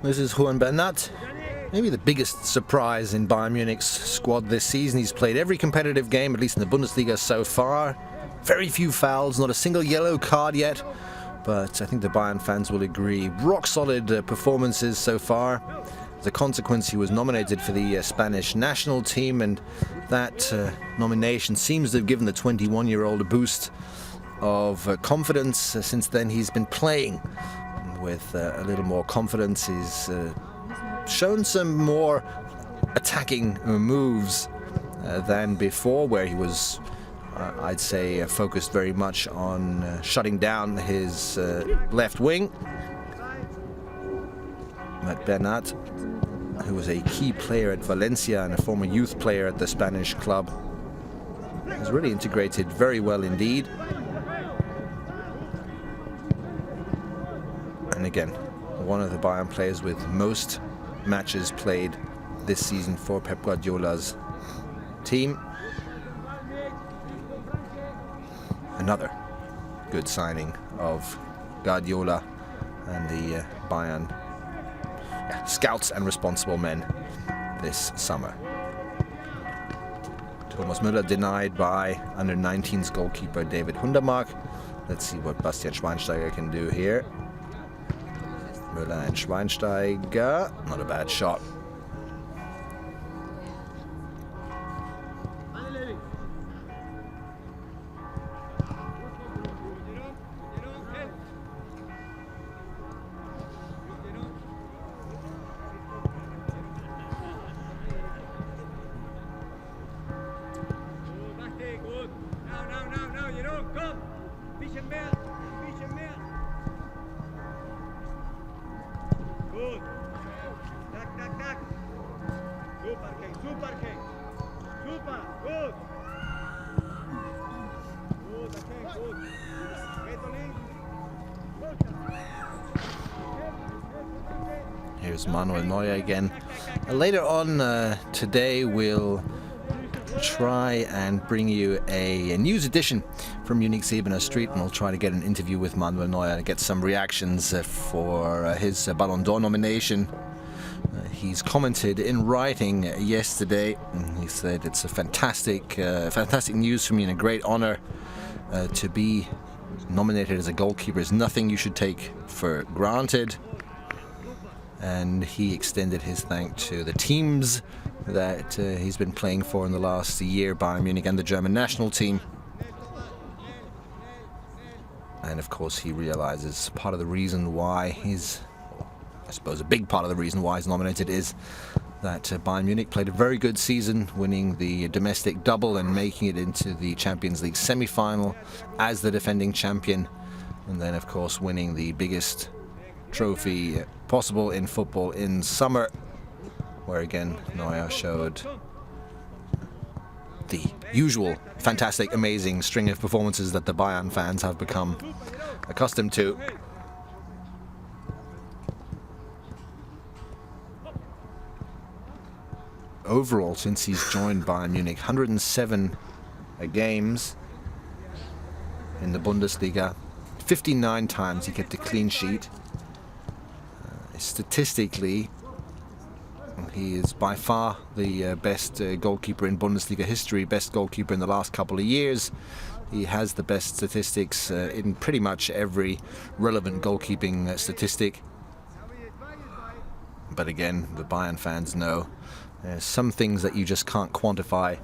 This is Juan Bernat, maybe the biggest surprise in Bayern Munich's squad this season. He's played every competitive game, at least in the Bundesliga so far. Very few fouls, not a single yellow card yet. But I think the Bayern fans will agree, rock solid performances so far. As a consequence, he was nominated for the Spanish national team, and that nomination seems to have given the 21-year-old a boost of confidence. Since then, he's been playing with a little more confidence. He's shown some more attacking moves than before, where he was, I'd say, focused very much on shutting down his left wing. But Bernat, who was a key player at Valencia and a former youth player at the Spanish club, has really integrated very well indeed. And again, one of the Bayern players with most matches played this season for Pep Guardiola's team. Another good signing of Guardiola and the Bayern scouts and responsible men this summer. Thomas Müller denied by under-19s goalkeeper David Hundermark. Let's see what Bastian Schweinsteiger can do here. Müller and Schweinsteiger, not a bad shot. Here's Manuel Neuer again. Later on today we'll try and bring you a news edition from Munich Siebener Street, and we'll try to get an interview with Manuel Neuer and get some reactions for his Ballon d'Or nomination. He's commented in writing yesterday, and he said it's a fantastic news for me and a great honor to be nominated as a goalkeeper. Is nothing you should take for granted. And he extended his thanks to the teams that he's been playing for in the last year, Bayern Munich and the German national team. And of course he realizes part of the reason why he's, I suppose a big part of the reason why he's nominated is that Bayern Munich played a very good season, winning the domestic double and making it into the Champions League semi-final as the defending champion. And then of course winning the biggest trophy possible in football in summer, where again Neuer showed the usual fantastic, amazing string of performances that the Bayern fans have become accustomed to. Overall, since he's joined Bayern Munich, 107 games in the Bundesliga, 59 times he kept a clean sheet. Statistically, he is by far the best goalkeeper in Bundesliga history, best goalkeeper in the last couple of years. He has the best statistics in pretty much every relevant goalkeeping statistic. But again, the Bayern fans know there's some things that you just can't quantify.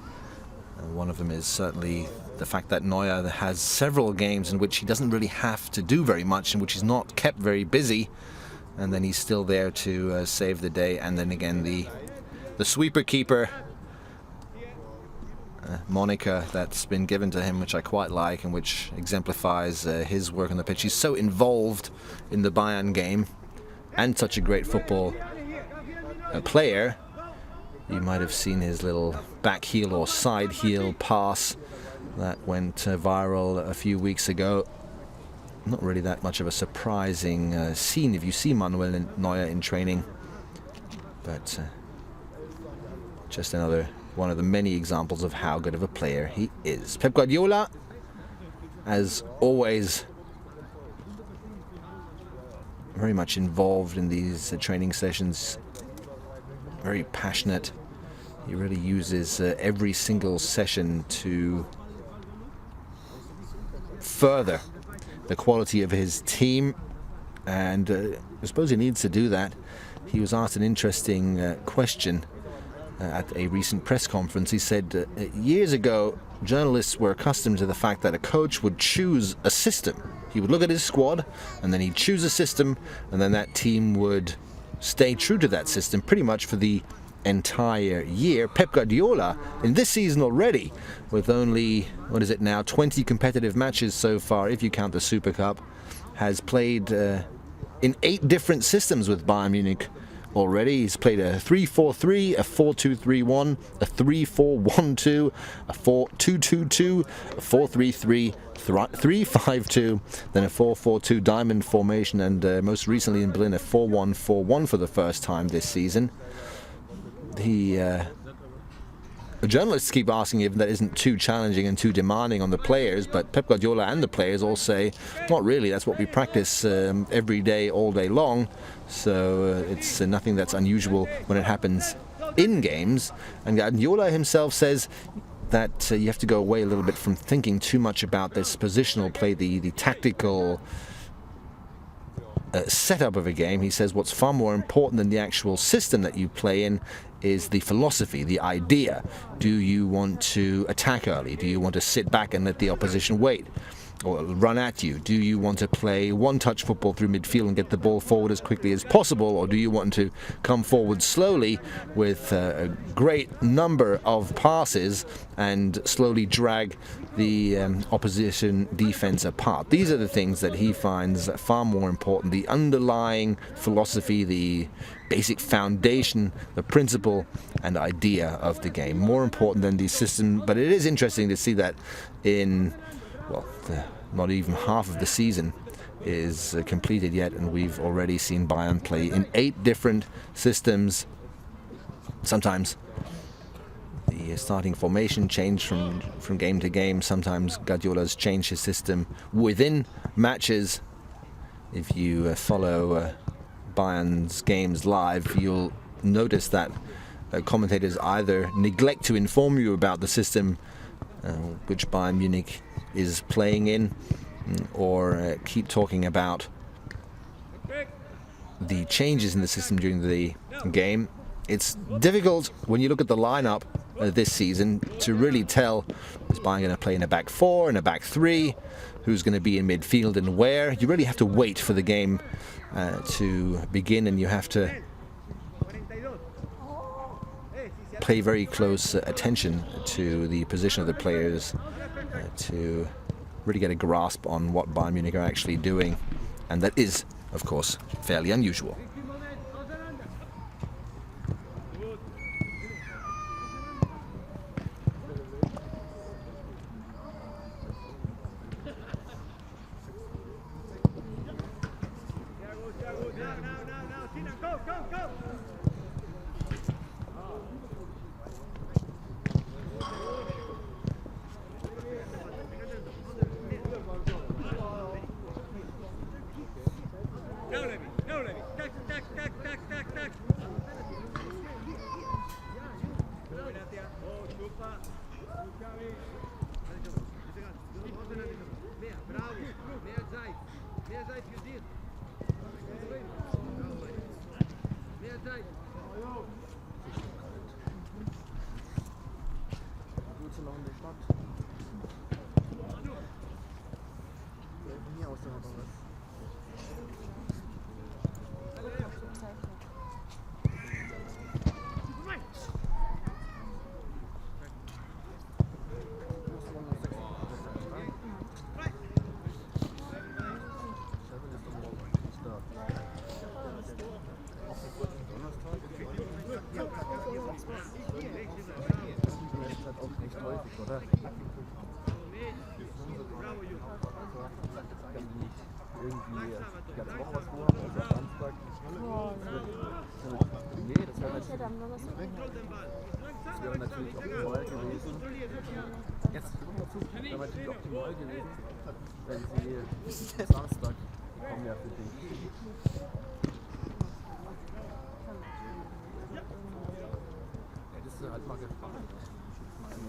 One of them is certainly the fact that Neuer has several games in which he doesn't really have to do very much, in which he's not kept very busy. And then he's still there to save the day. And then again, the sweeper keeper moniker that's been given to him, which I quite like and which exemplifies his work on the pitch. He's so involved in the Bayern game and such a great football player. You might have seen his little back heel or side heel pass that went viral a few weeks ago. Not really that much of a surprising scene if you see Manuel Neuer in training, but just another one of the many examples of how good of a player he is. Pep Guardiola, as always, very much involved in these training sessions, very passionate. He really uses every single session to further the quality of his team, and I suppose he needs to do that. He was asked an interesting question at a recent press conference. He said years ago journalists were accustomed to the fact that a coach would choose a system. He would look at his squad and then he'd choose a system, and then that team would stay true to that system pretty much for the entire year. Pep Guardiola in this season already, with only, what is it now, 20 competitive matches so far if you count the Super Cup, has played in 8 different systems with Bayern Munich already. He's played a 3-4-3, a 4-2-3-1, a 3-4-1-2, a 4-2-2-2, a 4-3-3, 3-5-2, then a 4-4-2 diamond formation, and most recently in Berlin a 4-1-4-1 for the first time this season. The journalists keep asking if that isn't too challenging and too demanding on the players, but Pep Guardiola and the players all say, not really, that's what we practice every day, all day long, so it's nothing that's unusual when it happens in games. And Guardiola himself says that you have to go away a little bit from thinking too much about this positional play, the tactical setup of a game. He says what's far more important than the actual system that you play in is the philosophy, the idea. Do you want to attack early? Do you want to sit back and let the opposition wait? or run at you? Do you want to play one-touch football through midfield and get the ball forward as quickly as possible, or do you want to come forward slowly with a great number of passes and slowly drag the opposition defense apart? These are the things that he finds far more important. The underlying philosophy, the basic foundation, the principle and idea of the game, more important than the system. But it is interesting to see that in, well, not even half of the season is completed yet, and we've already seen Bayern play in 8 different systems. Sometimes the starting formation changed from game to game. Sometimes Guardiola's changed his system within matches. If you follow Bayern's games live, you'll notice that commentators either neglect to inform you about the system which Bayern Munich is playing in, or keep talking about the changes in the system during the game. It's difficult when you look at the lineup this season to really tell, is Bayern going to play in a back 4, in a back 3, who's going to be in midfield and where. You really have to wait for the game to begin, and you have to pay very close attention to the position of the players to really get a grasp on what Bayern Munich are actually doing, and that is, of course, fairly unusual.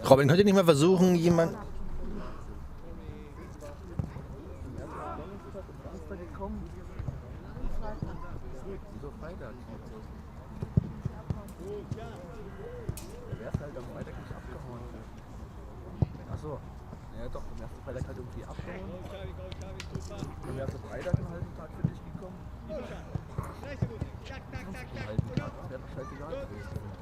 Robin, könnt ihr nicht mal versuchen, jemand... Achso, ja doch, am ersten Freitag halt irgendwie abgehauen. Am ersten Freitag einen halben Tag für dich gekommen. Einen halben Tag, das wäre doch scheißegal gewesen, finde ich.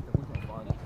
Da muss man fahren können.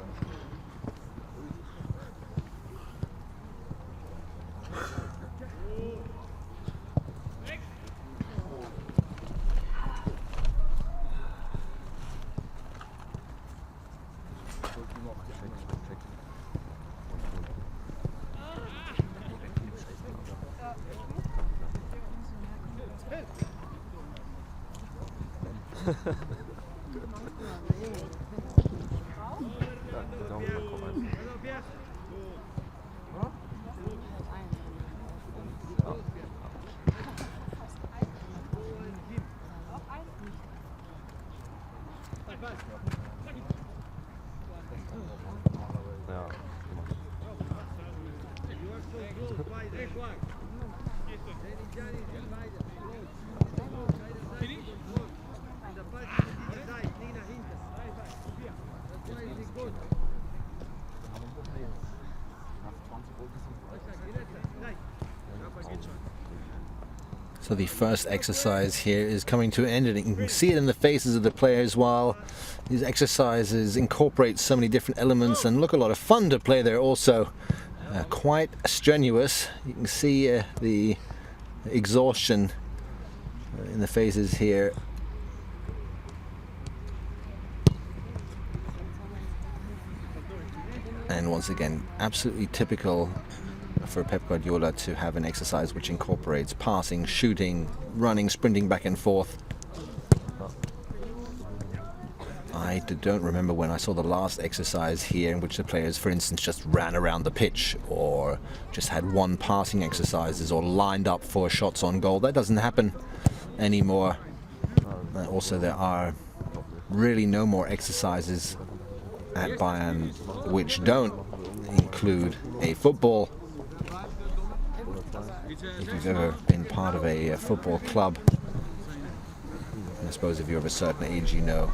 So the first exercise here is coming to an end, and you can see it in the faces of the players while these exercises incorporate so many different elements and look a lot of fun to play. They're also quite strenuous. You can see the exhaustion in the faces here. And once again, absolutely typical for Pep Guardiola to have an exercise which incorporates passing, shooting, running, sprinting back and forth. I don't remember when I saw the last exercise here in which the players, for instance, just ran around the pitch or just had one passing exercises or lined up for shots on goal. That doesn't happen anymore. Also, there are really no more exercises at Bayern which don't include a football. If you've ever been part of a football club, and I suppose if you're of a certain age, you know,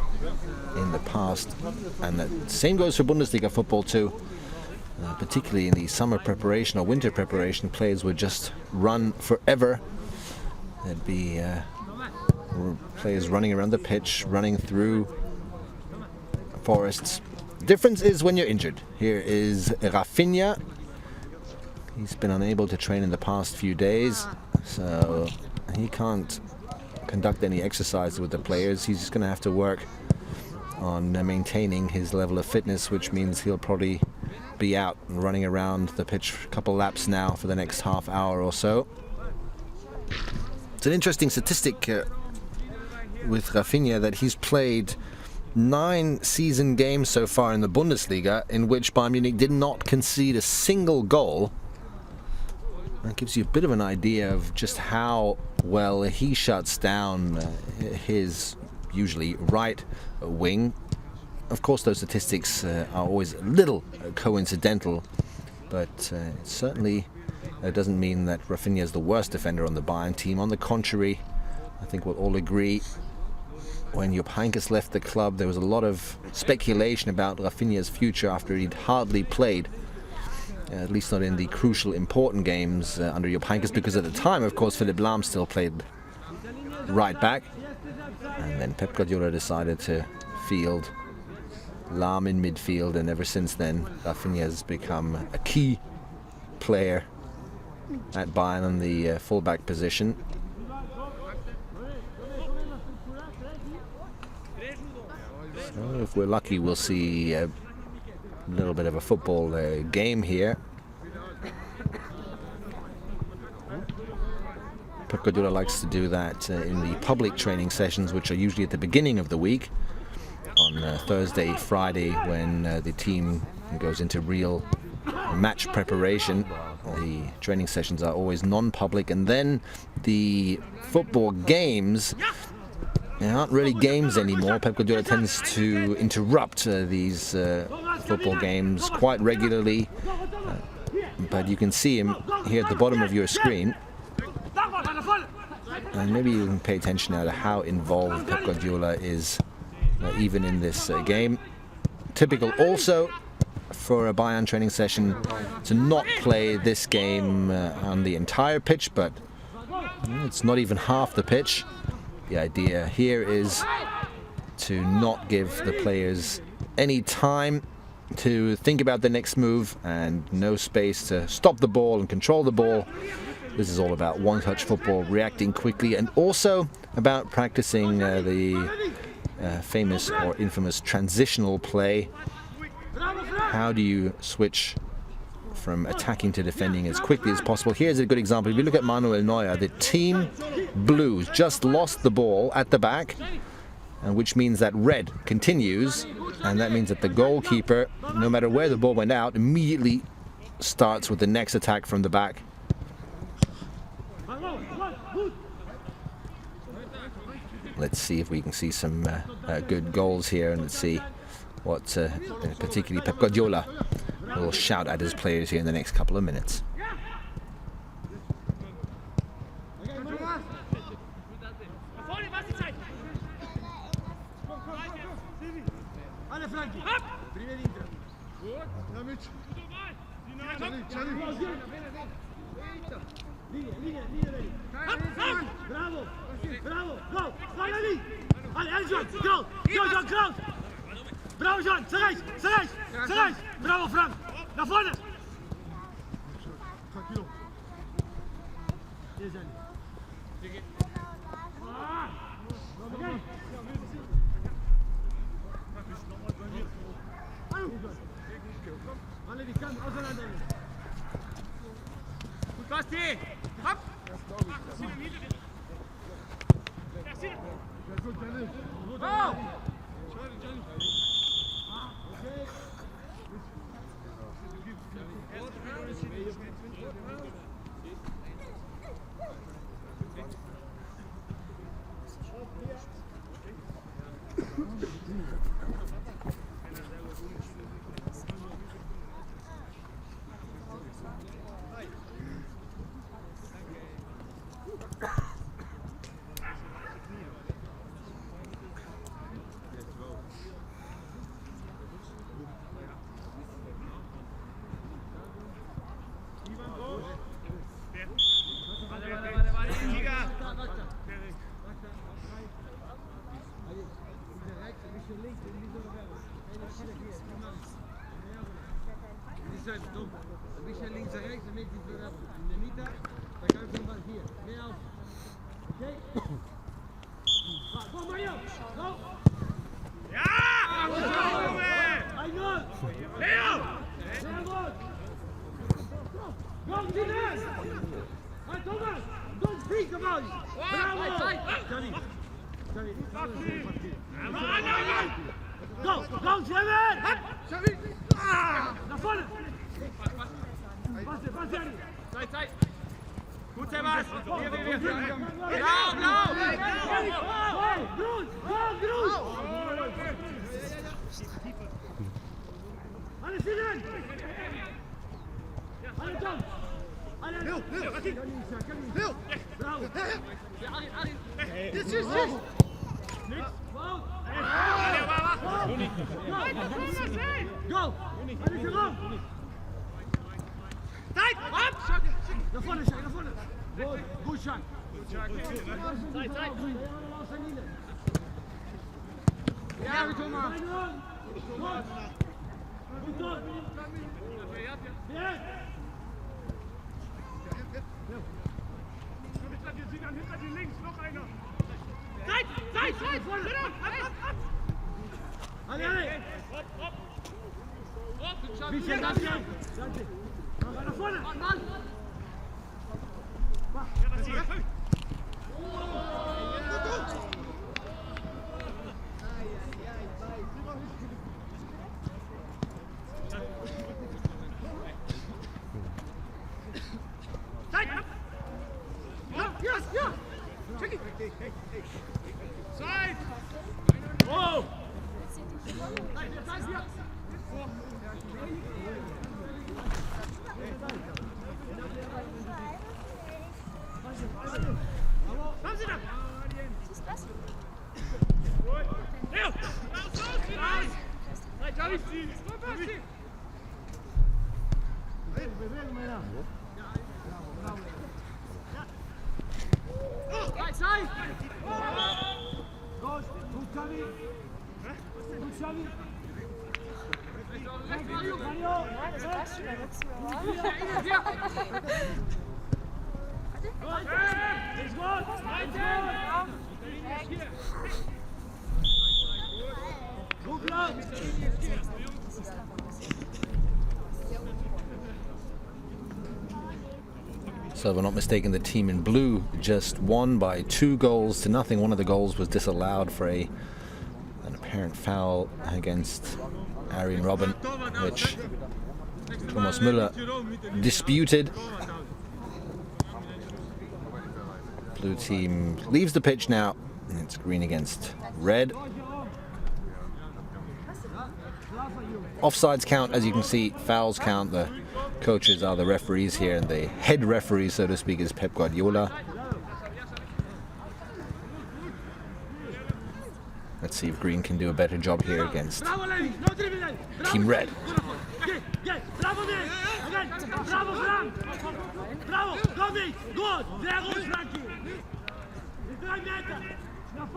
in the past, and the same goes for Bundesliga football too, particularly in the summer preparation or winter preparation, players would just run forever. There'd be players running around the pitch, running through forests. Difference is when you're injured. Here is Rafinha. He's been unable to train in the past few days, so he can't conduct any exercise with the players. He's just going to have to work on maintaining his level of fitness, which means he'll probably be out and running around the pitch a couple laps now for the next half hour or so. It's an interesting statistic with Rafinha that he's played 9 season games so far in the Bundesliga in which Bayern Munich did not concede a single goal. That gives you a bit of an idea of just how well he shuts down his usually right wing. Of course, those statistics are always a little coincidental, but it certainly doesn't mean that Rafinha is the worst defender on the Bayern team. On the contrary, I think we'll all agree, when Jupp Heynckes left the club, there was a lot of speculation about Rafinha's future after he'd hardly played, at least not in the crucial, important games under Jupp Heynckes, because at the time, of course, Philipp Lahm still played right back. And then Pep Guardiola decided to field Lahm in midfield, and ever since then, Rafinha has become a key player at Bayern in the fullback position. So if we're lucky, we'll see a little bit of a football game here. Pep Guardiola likes to do that in the public training sessions, which are usually at the beginning of the week, on Thursday, Friday, when the team goes into real match preparation. The training sessions are always non-public, and then the football games, they aren't really games anymore. Pep Guardiola tends to interrupt these football games quite regularly, but you can see him here at the bottom of your screen. And maybe you can pay attention now to how involved Pep Guardiola is even in this game. Typical also for a Bayern training session to not play this game on the entire pitch, but it's not even half the pitch. The idea here is to not give the players any time to think about the next move and no space to stop the ball and control the ball. This is all about one-touch football, reacting quickly, and also about practicing the famous or infamous transitional play. How do you switch from attacking to defending as quickly as possible? Here's a good example. If you look at Manuel Neuer, the team blues just lost the ball at the back, and which means that red continues, and that means that the goalkeeper, no matter where the ball went out, immediately starts with the next attack from the back. Let's see if we can see some good goals here, and let's see what particularly Pep Guardiola will shout at his players here in the next couple of minutes. Linea, linea, linea. John, go, John, Kraus. Bravo, John, zurecht. Bravo, Frank. Nach vorne. Hier zijn die. Alle die Kanten auseinander. Gut, Basti. Hopp. Go. Ein bisschen links und rechts, damit die Bewerbung. In der Mitte, da kannst du mal hier. Mehr auf. Okay? Komm mal hier! Go! Ja! Ein Null! Leo! Sehr gut! Komm, die Nase! Hey, Thomas! Don't speak about it! Bravo! Johnny! Go! Go, Schwimmen! Nach vorne! Zeit! Gut, Sebas! Hier! Blau! Grün! Alle stehen! Alle Jump! Alle! Bravo! Jetzt! Nichts! Go! Alle zusammen! Zeit! Hopp! Nach vorne, Schein, nach vorne! Gut, Schein! Zeit! Ja, Thomas! Gut, Tom! Hinter dir links, noch einer! Zeit! Vorne! Alle! Bisschen, danke! Nach vorne! Mann! Zeit! Ja! Check! Zeit! Oh! Kommen Sie da! Was ist das? Leo! Raus! Zeit! Gut, Xavi! Ja, das passt schon, da wird's mir So if I'm not mistaken, the team in blue just won by 2 goals to nothing. One of the goals was disallowed for an apparent foul against Arjen Robben, which Thomas Müller disputed. Blue team leaves the pitch now. It's green against red. Offsides count, as you can see, fouls count. The coaches are the referees here, and the head referee, so to speak, is Pep Guardiola. Let's see if green can do a better job here against Team Red. Gut,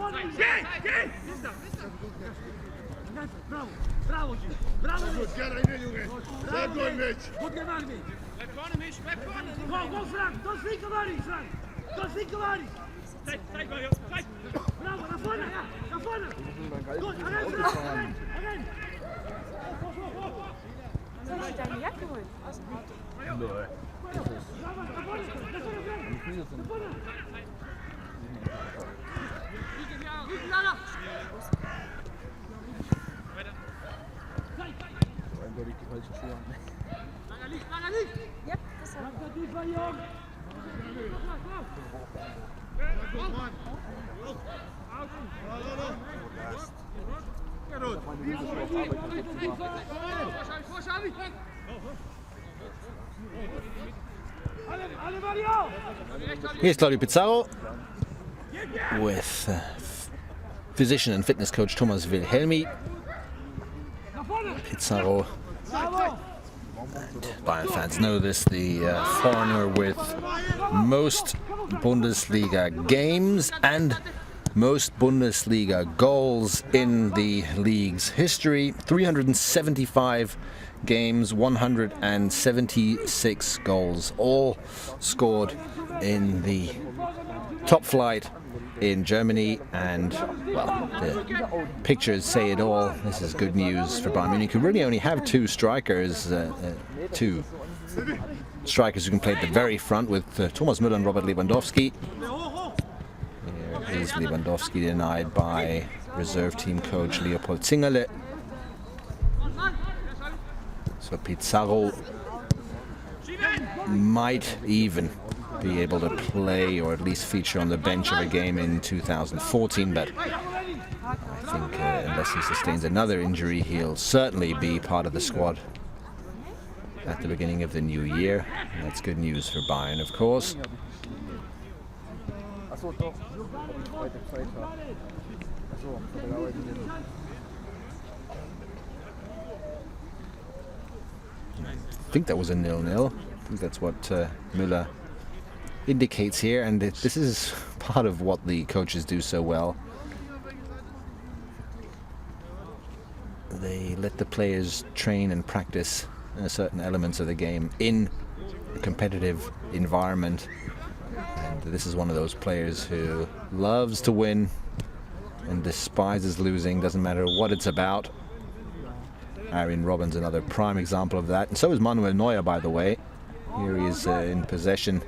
gerne rein, Junge. Sehr gut, Mitch. Gut gemacht, Mitch. Bleib vorne, Mitch. Bleib vorne. Go, Frank. Don't think about it, Frank. Don't think about it. Zeig mal, Jungs. Zeig. Bravo, nach vorne. Ja, nach vorne. Gut, rein. Soll ich deine Jacke holen? Aus dem Auto. Eindeutig die falschen Schuhe an. Ja, das hat Here's Claudio Pizarro with physician and fitness coach Thomas Wilhelmi. Pizarro, Bayern fans know this, the foreigner with most Bundesliga games and most Bundesliga goals in the league's history. 375 games, 176 goals, all scored in the top flight in Germany, and well, the pictures say it all. This is good news for Bayern Munich, who really only have two strikers who can play at the very front with Thomas Müller and Robert Lewandowski. Here is Lewandowski denied by reserve team coach Leopold Zingerle. So Pizarro might even be able to play or at least feature on the bench of a game in 2014, but I think unless he sustains another injury, he'll certainly be part of the squad at the beginning of the new year. And that's good news for Bayern, of course. I think that was a 0-0. I think that's what Müller indicates here, and this is part of what the coaches do so well. They let the players train and practice certain elements of the game in a competitive environment, and this is one of those players who loves to win and despises losing, doesn't matter what it's about. Arjen Robben's another prime example of that, and so is Manuel Neuer, by the way. Here he is in possession.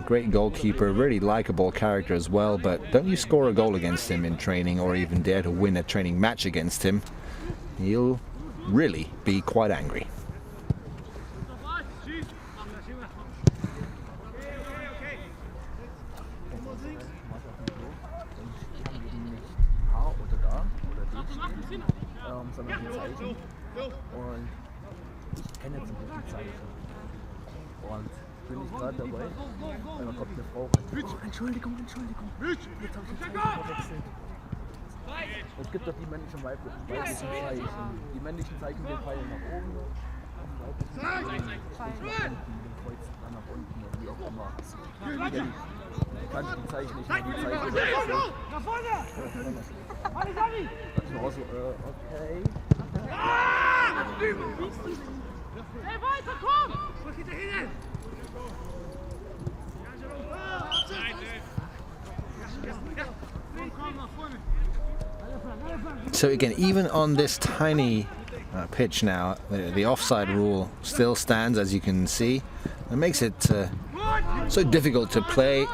Great goalkeeper, really likable character as well, but don't you score a goal against him in training or even dare to win a training match against him, he'll really be quite angry. Sondern die Zeichen. Und ich kenne jetzt nicht die Zeichen. Und bin ich gerade dabei, weil da kommt eine Frau rein. Oh, Entschuldigung. Jetzt habe ich die Zeichen verwechselt. Es gibt doch die männlichen und weiblichen Zeichen. Die männlichen Zeichen gehen Pfeil nach oben. Und weiblichen Zeichen den Kreuz dann nach unten oder wie auch immer. Ich kann die Zeichen nicht mehr, die Zeichen verwechseln. Nach vorne! Das war so, okay. Hey, weiter, komm! Was geht da hin? So again, even on this tiny pitch now, the offside rule still stands, as you can see. It makes it so difficult to play.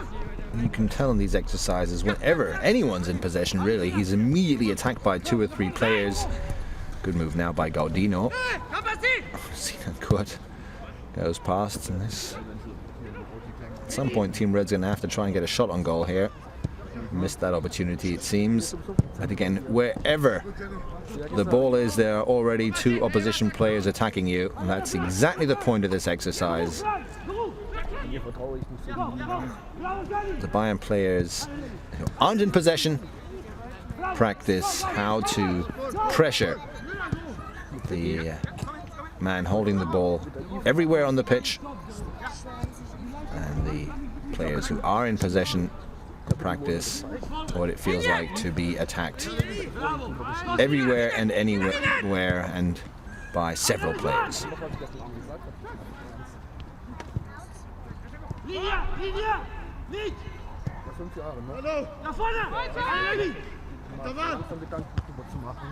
You can tell in these exercises, whenever anyone's in possession, really, he's immediately attacked by 2 or 3 players. Good move now by Gaudino. Sinan Kurt goes past, and this, at some point, Team Red's going to have to try and get a shot on goal here. Missed that opportunity, it seems. But again, wherever the ball is, there are already 2 opposition players attacking you, and that's exactly the point of this exercise. The Bayern players who aren't in possession practice how to pressure the man holding the ball everywhere on the pitch, and the players who are in possession practice what it feels like to be attacked everywhere and anywhere and by several players. Linie! Linie! Nicht! 5 Jahre, ne? Da vorne! Da war! Von Gedanken drüber zu machen.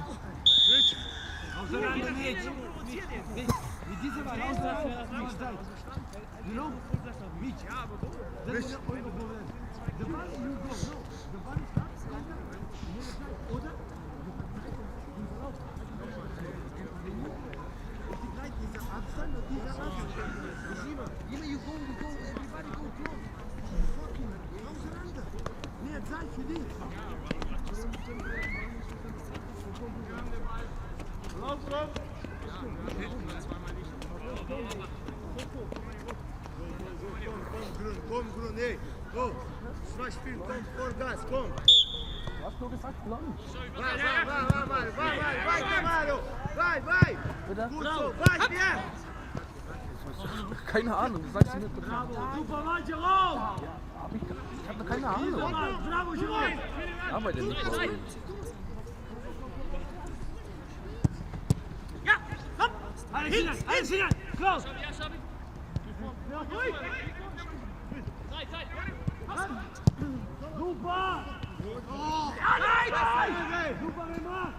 Auseinander nicht! Mit dieser Wahl auseinander, das nicht steigt. Genau? Mit. Ja, aber wo? Das ist euer Problem. Der Ball ist nur so. Der Ball ist da. Oder? Dieser Abstand und dieser Abstand. Immer you go, everybody go close. Auseinander. Mehr Zeit für dich. Lauf, lauf. Komm, Grün, hey, go. 2 Spiele, komm, Vollgas, komm. Du hast nur gesagt, lang. Vai, Mario. Vai. Bitte? Gut so, vai, Pierre. Keine Ahnung, das sagst du nicht. Bravo, super, vai, Jerome. Ich hab doch keine Ahnung. Bravo, Jerome. Ich arbeite nicht bei euch. Ja, komm. Alles hinein, Klaus. Super. Ja, nein. Super gemacht.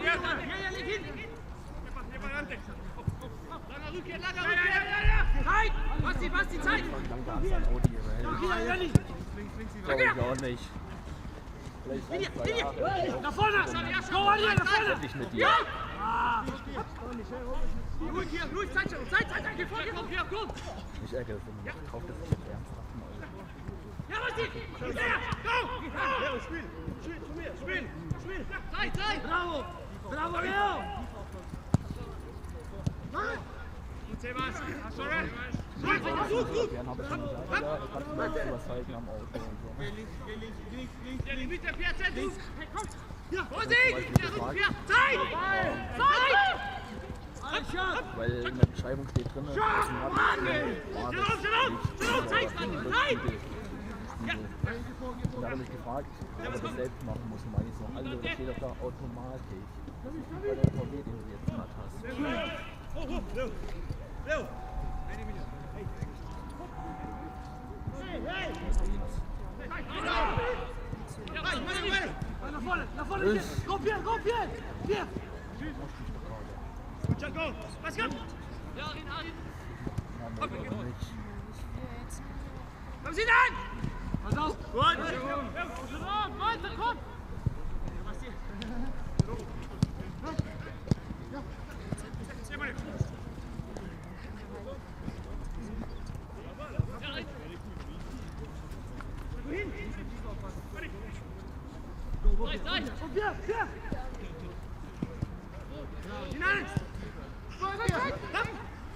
Ja, leg hin. Langer Rückkehr. Zeit. Was die Zeit? Glaube ich auch nicht. Vielleicht Nach vorne. Go an hier, nach vorne. nicht mit dir. Ruhig, Zeit. Geh vor, komm. Ich ärgere das immer. Ich kaufe das nicht ernsthaft mal. Ja, was die? Ja, go. Spiel. Zeit. Bravo, Leo. Gut. Gern habe ich schon gesagt, ja, da kannst du mal was zeigen am Auto und so. Mit der Pferd, komm. Ja, Vorsicht. Zeit. Weil in der Beschreibung steht drin, dass und da habe ich mich gefragt, ob er das selbst machen muss. Und meine ich so, also da steht doch da automatisch. Bei der VW, den du jetzt mal hast. Leo. Nach vorne. Go, Pierre. Gut, go. Was kommt? Ja, Arin. Komm sie an! Pass auf! Gut! Weiter, komm! Und Pierre! Hinein!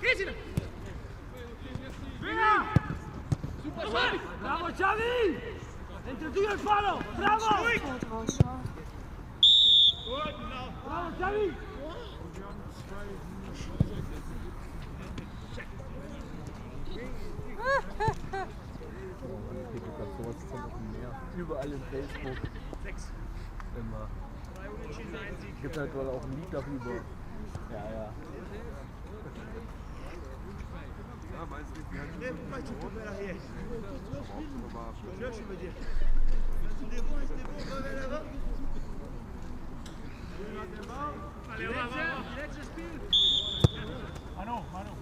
Geh sie! Super, Xavi! Bravo, Xavi! Entre tu y el palo! Bravo! Bravo, Xavi! Überall im Facebook. Immer. Es gibt halt wohl auch ein Lied darüber. Ja. Manu.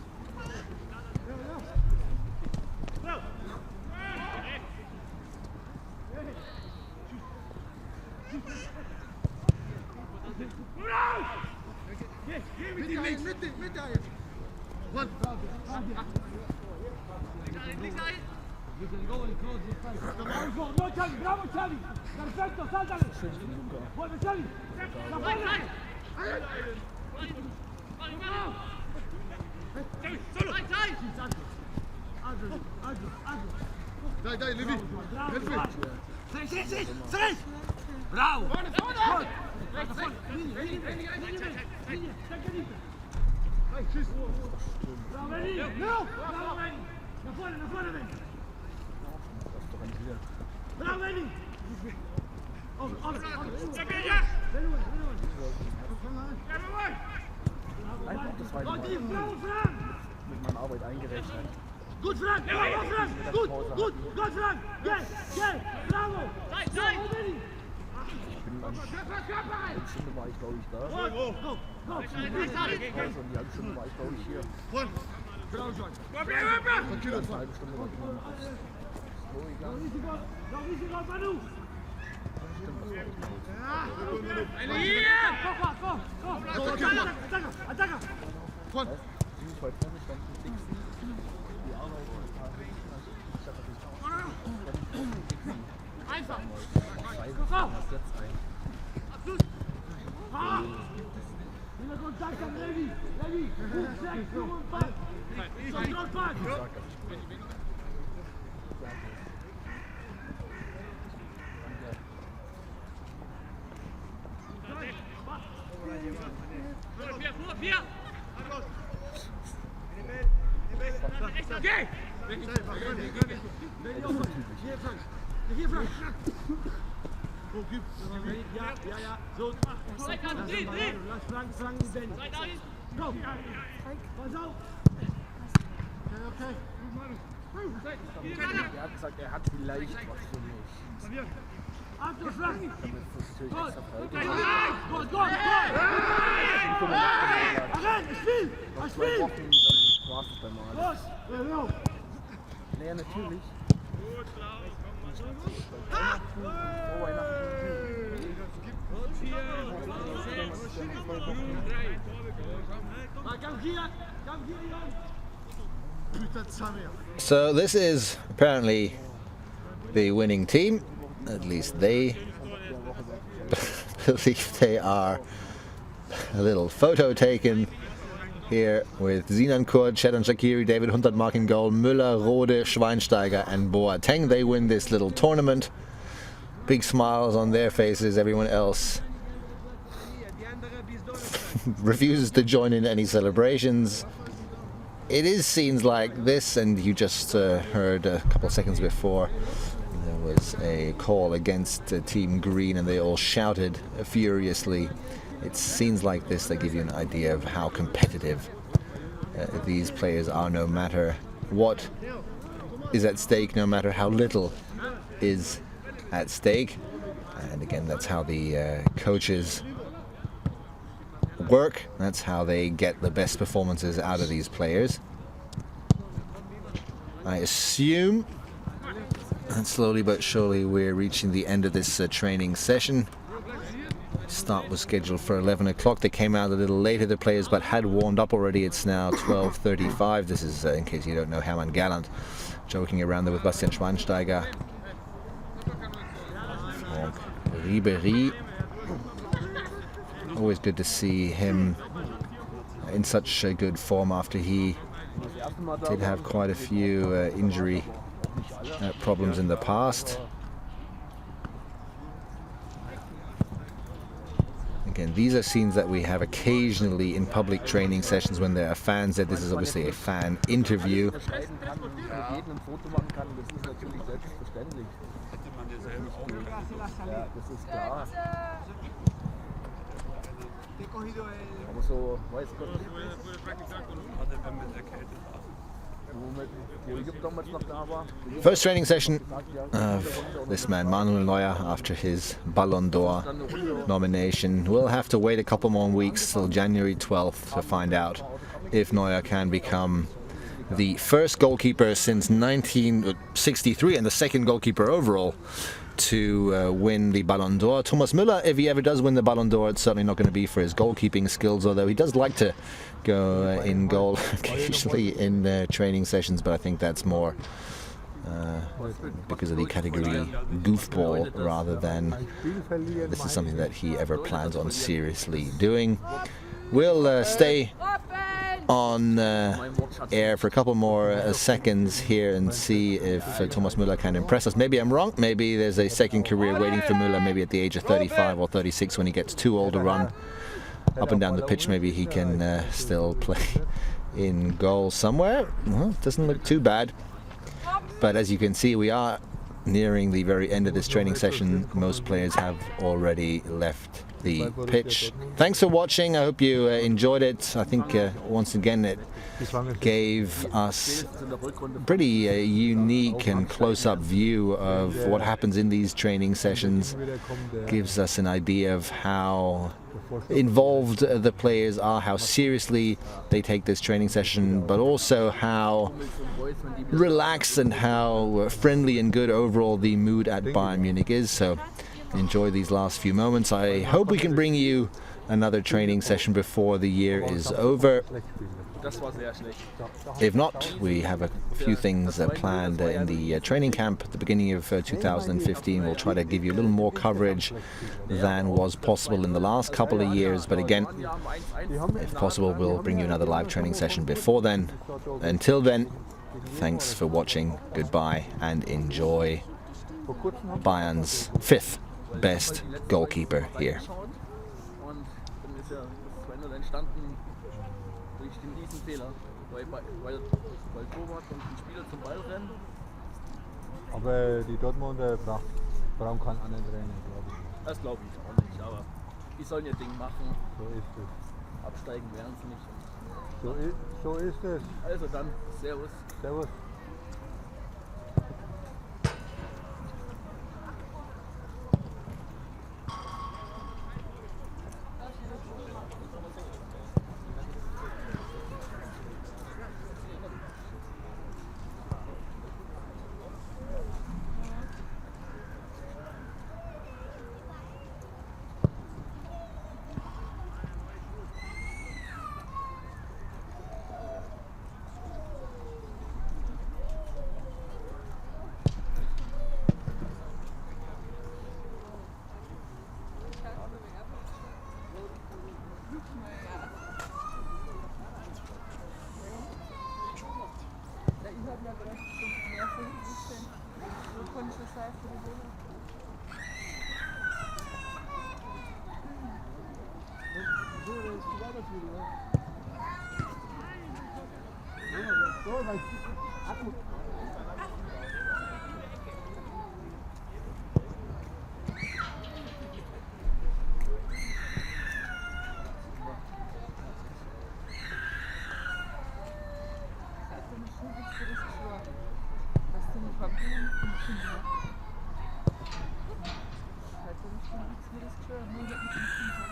Mit dahin. Bravo, Xavi! Perfecto, sáltale! ¡Vuelve, Xavi! ¡La fuerza! ¡Solo! Dai, Levi! Seis! Bravo! Bravo, Einfach das zweite Mal mit meiner Arbeit eingerechnet. Gut, Frank! Bravo, Frank! Gut, gut! Gut, Frank! Geh! Geh! Bravo! Ich bin eine Stunde war ich, glaube ich, da. Go! Go! Go! Also eine halbe Stunde war ich, glaube ich, hier. Bravo, John! Eine halbe Stunde war ich noch aufs Klo gegangen. Ziemlich weit vorne stand ein Dixie. Die Arbeit ist Einfach! jetzt ein. Kontakt an Levi! Levi! 5, 6, 55! Geh! Hier, Frank! Ja, so. Lass Frank die Bände. Go! Pass auf! Okay. Er hat gesagt, er hat vielleicht was für mich. Achtung, Frank! Das ist natürlich extra Gut, Frage. gut! Spiel! Noch 2 Wochen, dann war es bei mal. Los! Naja, natürlich. So this is apparently the winning team. At least they believe they are. A little photo taken here with Sinan Kurt, Shadon Shaqiri, David Huntertmark in goal, Müller, Rode, Schweinsteiger and Boateng. They win this little tournament. Big smiles on their faces. Everyone else refuses to join in any celebrations. It is scenes like this, and you just heard a couple of seconds before there was a call against Team Green and they all shouted furiously. It's scenes like this that give you an idea of how competitive these players are, no matter what is at stake, no matter how little is at stake. And again, that's how the coaches work. That's how they get the best performances out of these players. I assume that slowly but surely we're reaching the end of this training session. Start was scheduled for 11 o'clock. They came out a little later, the players, but had warmed up already. It's now 12:35. This is, in case you don't know, Hermann Galland joking around there with Bastian Schweinsteiger. Ribéry. Always good to see him in such good form after he did have quite a few injury problems in the past. Again, these are scenes that we have occasionally in public training sessions when there are fans there. This is obviously a fan interview. First training session of this man, Manuel Neuer, after his Ballon d'Or nomination. We'll have to wait a couple more weeks till January 12th to find out if Neuer can become the first goalkeeper since 1963 and the second goalkeeper overall to win the Ballon d'Or. Thomas Müller, if he ever does win the Ballon d'Or, it's certainly not going to be for his goalkeeping skills, although he does like to go in goal occasionally in training sessions, but I think that's more because of the category goofball rather than this is something that he ever plans on seriously doing. We'll stay on air for a couple more seconds here and see if Thomas Müller can impress us. Maybe I'm wrong. Maybe there's a second career waiting for Müller, maybe at the age of 35 or 36 when he gets too old to run up and down the pitch. Maybe he can still play in goal somewhere. Well, doesn't look too bad. But as you can see, we are nearing the very end of this training session. Most players have already left the pitch. Thanks for watching. I hope you enjoyed it. I think once again it gave us a pretty unique and close-up view of what happens in these training sessions. Gives us an idea of how involved the players are, how seriously they take this training session, but also how relaxed and how friendly and good overall the mood at Bayern Munich is. So enjoy these last few moments. I hope we can bring you another training session before the year is over. If not, we have a few things planned in the training camp at the beginning of 2015. We'll try to give you a little more coverage than was possible in the last couple of years. But again, if possible, we'll bring you another live training session before then. Until then, thanks for watching, goodbye, and enjoy Bayern's 5th best goalkeeper here. Durch den Riesenfehler, weil Torwart und ein Spieler zum Ball rennen. Aber die Dortmunder brauchen keinen anderen Trainer, glaube ich. Das glaube ich auch nicht, aber die sollen ihr Ding machen. So ist es. Absteigen werden sie nicht. So ist es. Also dann, Servus. Servus. Halt, wenn ich schon nichts mehr das Tür, nur mit dem